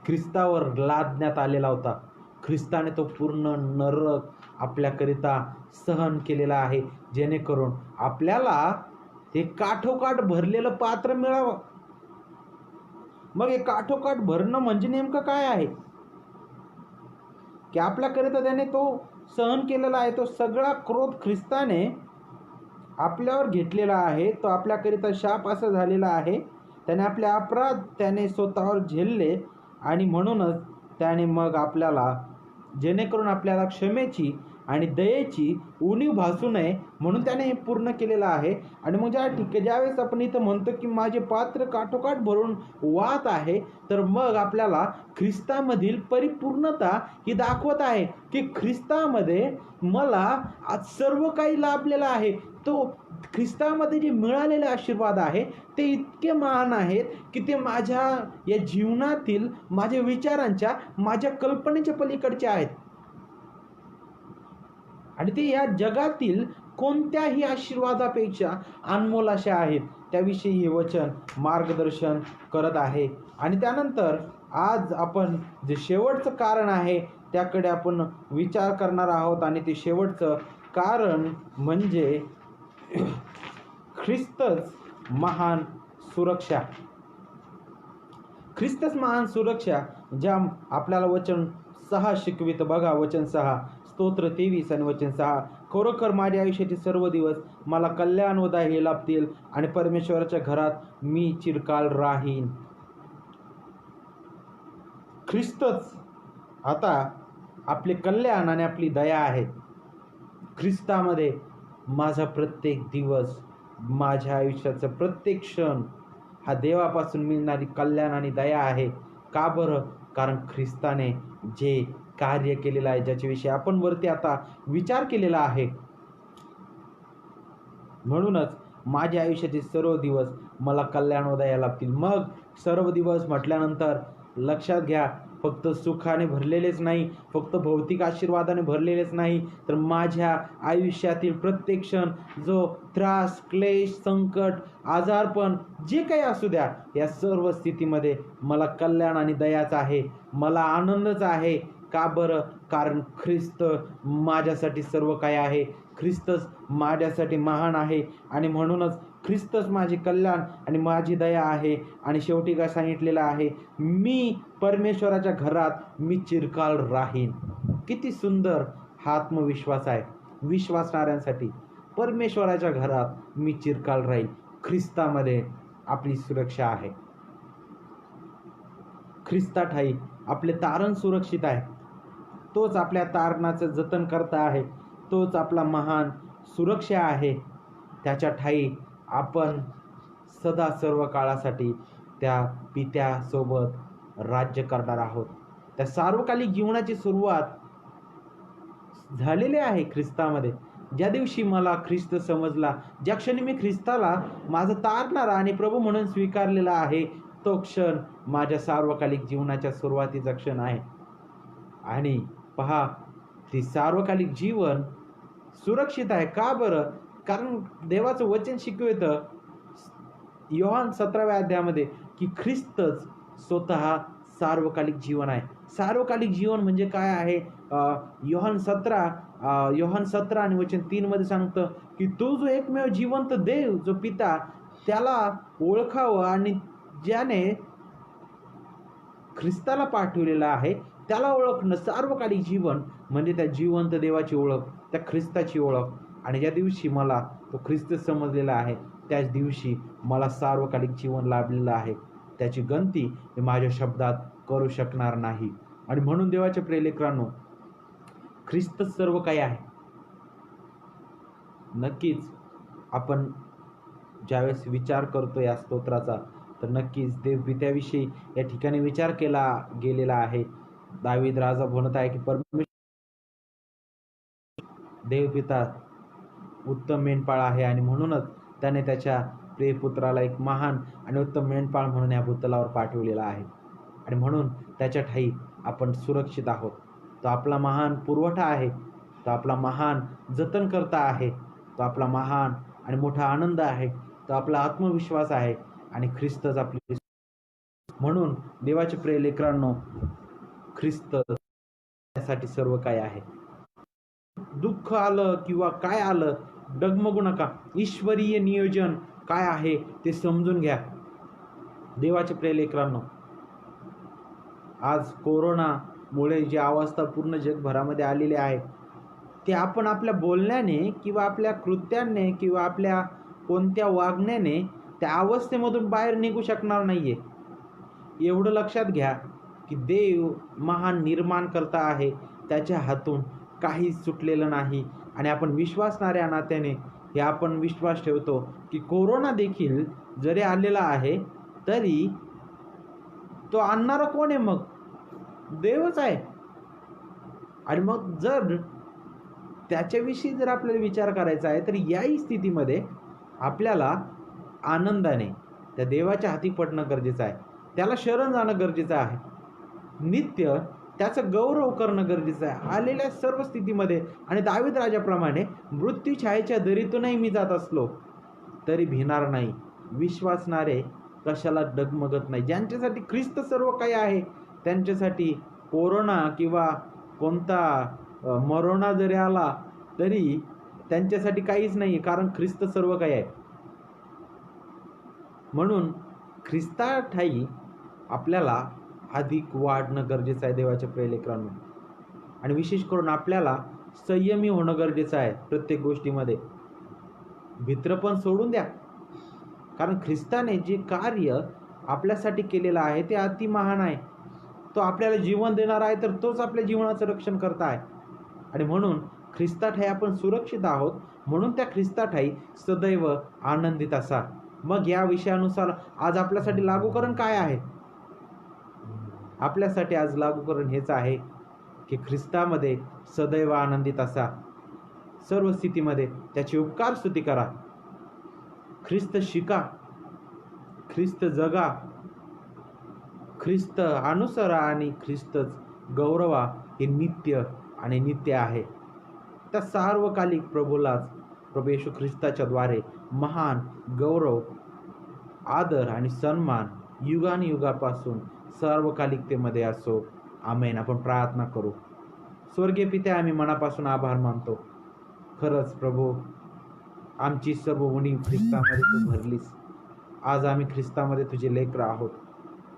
ख्रिस्तावर लादण्यात आलेला होता. ख्रिस्ताने तो पूर्ण नरक आपल्याकरिता सहन केलेला आहे, जेणेकरून आपल्याला ते काठोकाठ भरलेलं पात्र मिळावं. मग हे काठोकाठ भरणं म्हणजे नेमकं काय आहे? की आपल्याकरिता त्याने तो सहन केलेला आहे. तो सगळा क्रोध ख्रिस्ताने आपल्यावर घेतलेला आहे. तो आपल्याकरिता शाप असा झालेला आहे. त्याने आपले अपराध त्याने स्वतःवर झेलले, आणि म्हणूनच त्याने मग आपल्याला, जेणेकरून आपल्याला क्षमेची आणि दयेची उणीव भासू नये म्हणून त्याने हे पूर्ण केलेलं आहे. आणि मग ज्यावेळेस आपण इथं म्हणतो की माझे पात्र काठोकाठ भरून वाहत आहे, तर मग आपल्याला ख्रिस्तामधील परिपूर्णता ही दाखवत आहे की ख्रिस्तामध्ये मला आज सर्व काही लाभलेलं आहे. तो ख्रिस्तामध्ये जे मिळालेले आशीर्वाद आहे ते इतके महान आहेत की ते माझ्या या जीवनातील, माझ्या विचारांच्या, माझ्या कल्पनेच्या पलीकडचे आहेत, आणि ते या जगातील कोणत्याही आशीर्वादापेक्षा अनमोल असे आहेत. त्याविषयी हे वचन मार्गदर्शन करत आहे. आणि त्यानंतर आज आपण जे शेवटचं कारण आहे त्याकडे आपण विचार करणार आहोत. आणि ते शेवटचं कारण म्हणजे ख्रिस्तच महान सुरक्षा. ख्रिस्तच महान सुरक्षा, ज्या आपल्याला वचन 6 शिकवित. बघा, वचन 6, स्तोत्र 23 आणि वचन 6. खरोखर माझ्या आयुष्याचे सर्व दिवस मला कल्याण व दया लाभतील, आणि परमेश्वराच्या घरात मी चिरकाल राहीन. ख्रिस्तच आता आपले कल्याण आणि आपली दया आहे. ख्रिस्तामध्ये माझा प्रत्येक दिवस, माझ्या आयुष्याचा प्रत्येक क्षण हा देवापासून मिळणारी कल्याण आणि दया आहे. का बरं? कारण ख्रिस्ताने जे कार्य केलेलं आहे, ज्याच्याविषयी आपण वरती आता विचार केलेला आहे, म्हणूनच माझ्या आयुष्याचे सर्व दिवस मला कल्याण व दया लाभतील. मग सर्व दिवस म्हटल्यानंतर लक्षात घ्या, फक्त सुखाने भरलेलेच नाही, फक्त भौतिक आशीर्वादाने भरलेलेच नाही, तर माझ्या आयुष्यातील प्रत्येक क्षण जो त्रास, क्लेश, संकट, आजारपण जे काही असू द्या, या सर्व स्थितीमध्ये मला कल्याण आणि दयाच आहे, मला आनंदच आहे. का बरं? कारण ख्रिस्त माझ्यासाठी सर्व काही आहे. ख्रिस्तच माझ्यासाठी महान आहे, आणि म्हणूनच ख्रिस्तच माझे कल्याण आणि माझी दया आहे. आणि शेवटी काय सांगितलेलं आहे? मी परमेश्वराच्या घरात मी चिरकाल राहीन. किती सुंदर हा आत्मविश्वास आहे विश्वासणाऱ्यांसाठी. परमेश्वराच्या घरात मी चिरकाल राहील. ख्रिस्तामध्ये आपली सुरक्षा आहे. ख्रिस्ताठाई आपले तारण सुरक्षित आहे. तोच आपल्या तारणाचं जतन करता आहे. तोच आपला महान सुरक्षा आहे. त्याच्या ठाई आपण सदा सर्व काळासाठी त्या पित्यासोबत राज्य करणार आहोत. त्या सार्वकालिक जीवनाची सुरुवात झालेली आहे ख्रिस्तामध्ये. ज्या दिवशी मला ख्रिस्त समजला, ज्या क्षणी मी ख्रिस्ताला माझा तारणारा आणि प्रभू म्हणून स्वीकारलेला आहे, तो क्षण माझ्या सार्वकालिक जीवनाच्या सुरुवातीचा क्षण आहे. आणि पहा, ते सार्वकालिक जीवन सुरक्षित आहे. का बरं? कारण देवाचं वचन शिकवतं योहान 17व्या अध्यायामध्ये की ख्रिस्तच स्वतः सार्वकालिक जीवन आहे. सार्वकालिक जीवन म्हणजे काय आहे? योहान 17 आणि वचन 3 मध्ये सांगतं की तो जो एकमेव जिवंत देव, जो पिता, त्याला ओळखावं, आणि ज्याने ख्रिस्ताला पाठवलेलं आहे त्याला ओळखणं. सार्वकालिक जीवन म्हणजे त्या जिवंत देवाची ओळख, त्या ख्रिस्ताची ओळख. आणि ज्या दिवशी मला तो ख्रिस्त समजलेला आहे, त्याच दिवशी मला सार्वकालिक जीवन लाभलेलं आहे. त्याची गणती मी माझ्या शब्दात करू शकणार नाही. आणि म्हणून देवाच्या प्रिय लेकरांनो, ख्रिस्तच सर्व काही आहे. नक्कीच आपण ज्यावेळेस विचार करतो या स्तोत्राचा, तर नक्कीच देवपित्याविषयी या ठिकाणी विचार केला गेलेला आहे. दावीद राजा म्हणत आहे की परमेश्वर देवपिता उत्तम मेंढपाळ आहे आणि म्हणूनच त्याने त्याच्या प्रियपुत्राला एक महान आणि उत्तम मेंढपाळ म्हणून या भूतलावर पाठवलेला आहे. आणि म्हणून त्याच्या ठायी आपण सुरक्षित आहोत. तो आपला महान पुरवठा आहे, तो आपला महान जतन करता आहे, तो आपला महान आणि मोठा आनंद आहे, तो आपला आत्मविश्वास आहे आणि ख्रिस्तच आपली. म्हणून देवाचे प्रिय लेकरांनो, ख्रिस्त साठी सर्व काही आहे. दुःख आलं किंवा काय आलं, डगमगू नका. ईश्वरीय नियोजन काय आहे ते समजून घ्या. देवाचे प्रिय लेकरांनो, आज कोरोनामुळे जी अवस्था पूर्ण जगभरामध्ये आलेली आहे, ते आपण आपल्या बोलण्याने किंवा आपल्या कृत्याने किंवा आपल्या कोणत्या वागण्याने त्या अवस्थेमधून बाहेर निघू शकणार नाहीये. एवढं लक्षात घ्या की देव महान निर्माण करता आहे, त्याच्या हातून काहीच सुटलेलं नाही. आणि आपण विश्वासणाऱ्या नात्याने हे आपण विश्वास ठेवतो की कोरोना देखील जरी आलेला आहे तरी तो आणणारा कोण आहे? मग देवच आहे. आणि मग जर त्याच्याविषयी जर आपल्याला विचार करायचा आहे तर याही स्थितीमध्ये आपल्याला आनंदाने त्या देवाच्या हाती पडणं गरजेचं आहे, त्याला शरण जाणं गरजेचं आहे, नित्य त्याचं गौरव करणं गरजेचं आहे आलेल्या सर्व स्थितीमध्ये. आणि दावीद राजाप्रमाणे मृत्यू छायेच्या दरीतूनही मी जात असलो तरी भिणार नाही. विश्वासणारे कशाला डगमगत नाही. ज्यांच्यासाठी ख्रिस्त सर्व काही आहे त्यांच्यासाठी कोरोना किंवा कोणता मरोना जरी आला तरी त्यांच्यासाठी काहीच नाही, कारण ख्रिस्त सर्व काही आहे. म्हणून ख्रिस्ताठायी आपल्याला अधिक वाढणं गरजेचं आहे देवाच्या प्रिय लेकरांनो. आणि विशेष करून आपल्याला संयमी होणं गरजेचं आहे प्रत्येक गोष्टीमध्ये. भित्रपण सोडून द्या, कारण ख्रिस्ताने जे कार्य आपल्यासाठी केलेलं आहे ते अति महान आहे. तो आपल्याला जीवन देणार आहे, तर तोच आपल्या जीवनाचं रक्षण करता आहे. आणि म्हणून ख्रिस्ताठायी आपण सुरक्षित आहोत. म्हणून त्या ख्रिस्ताठायी सदैव आनंदित असा. मग या विषयानुसार आज आपल्यासाठी लागूकरण काय आहे? आपल्यासाठी आज लागूकरण हेच आहे की ख्रिस्तामध्ये सदैव आनंदित असा. सर्व स्थितीमध्ये त्याची उपकार स्तुती करा. ख्रिस्त शिका, ख्रिस्त जगा, ख्रिस्त अनुसरा आणि ख्रिस्तच गौरवा. हे नित्य आणि नित्य आहे. त्या सार्वकालिक प्रभूलाच, प्रभू येशू ख्रिस्ताच्या द्वारे महान गौरव, आदर आणि सन्मान युगानुयुगापासून सार्वकालिकतेमध्ये असो. आमेन. आपण प्रार्थना करू. स्वर्गीय पित्या, आम्ही मनापासून आभार मानतो. खरंच प्रभू, आमची सर्व उणीव ख्रिस्तामध्ये तू भरलीस. आज आम्ही ख्रिस्तामध्ये तुझे लेकरं आहोत.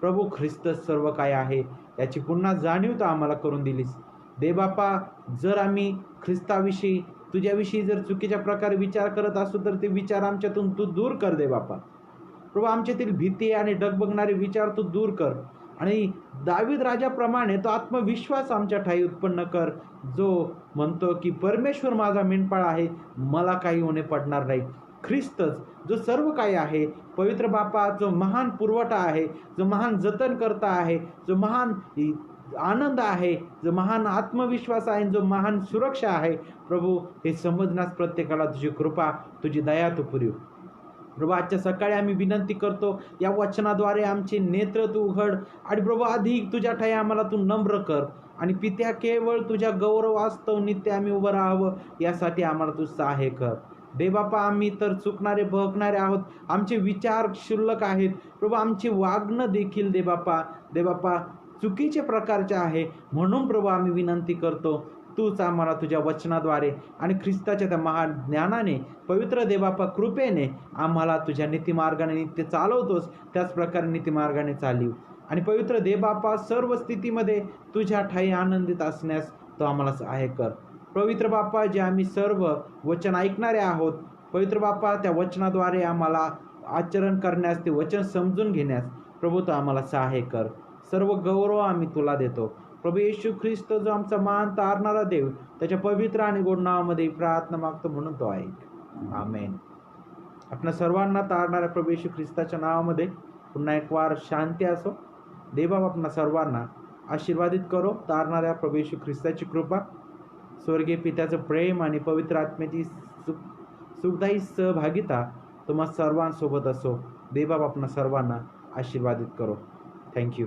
प्रभू, ख्रिस्त सर्व काय आहे याची पुन्हा जाणीव तू आम्हाला करून दिलीस. दे बापा, जर आम्ही ख्रिस्ताविषयी तुझ्याविषयी जर चुकीच्या प्रकारे विचार करत असू तर ते विचार आमच्यातून तू दूर कर दे बापा. प्रभू, आमच्यातील भीती आणि डगबगणारे विचार तू दूर कर. आणि दावीद राजाप्रमाणे तो आत्मविश्वास आमच्या ठायी उत्पन्न कर, जो म्हणतो की परमेश्वर माझा मेंढपाळ आहे, मला काही होणे पडणार नाही. ख्रिस्तच जो सर्व काही आहे, पवित्र बापा, जो महान पुरवठा आहे, जो महान जतन करता आहे, जो महान आनंद आहे, जो महान आत्मविश्वास आहे, जो महान सुरक्षा आहे, प्रभू, हे समजण्यास प्रत्येकाला तुझी कृपा, तुझी दया तू पुरव. प्रभू, आजच्या सकाळी आम्ही विनंती करतो, या वचनाद्वारे आमचे नेत्र तू उघड आणि प्रभू अधिक तुझ्या ठाई आम्हाला तू नम्र कर. आणि पित्या, केवळ तुझ्या गौरव वास्तव नित्य आम्ही उभं राहावं यासाठी आम्हाला तू सहाय्य कर. दे बापा, आम्ही तर चुकणारे बहकणारे आहोत, आमचे विचार क्षुल्लक आहेत प्रभू, आमचे वागणं देखील दे बापा चुकीचे प्रकारचे आहे. म्हणून प्रभू आम्ही विनंती करतो, तूच आम्हाला तुझ्या वचनाद्वारे आणि ख्रिस्ताच्या त्या महान ज्ञानाने, पवित्र देवबापा कृपेने आम्हाला तुझ्या नीतिमार्गाने नित्य चालवतोस, त्याच प्रकारे नीतिमार्गाने चालीव. आणि पवित्र देवबापा, सर्व स्थितीमध्ये तुझ्या ठाई आनंदित असण्यास तो आम्हाला सहाय्य कर. पवित्र बापा, जे आम्ही सर्व वचन ऐकणारे आहोत, पवित्र बाप्पा, त्या वचनाद्वारे आम्हाला आचरण करण्यास, ते वचन समजून घेण्यास प्रभू तू आम्हाला सहाय्य कर. सर्व गौरव आम्ही तुला देतो. प्रभू येशू ख्रिस्त जो आमचा मान तारणारा देव, त्याच्या पवित्र आणि गोड नावामध्ये प्रार्थना मागतो म्हणून तो ऐक. आमेन. आपल्या सर्वांना तारणाऱ्या प्रभू येशू ख्रिस्ताच्या नावामध्ये पुन्हा एक वार शांती असो. देवबाप आपणा सर्वांना आशीर्वादित करो. तारणाऱ्या प्रभू येशू ख्रिस्ताची कृपा, स्वर्गीय पित्याचं प्रेम आणि पवित्र आत्म्याची सुखदायी सहभागिता तुम्हा सर्वांसोबत असो. देवबाप आपणा सर्वांना आशीर्वादित करो. थँक्यू.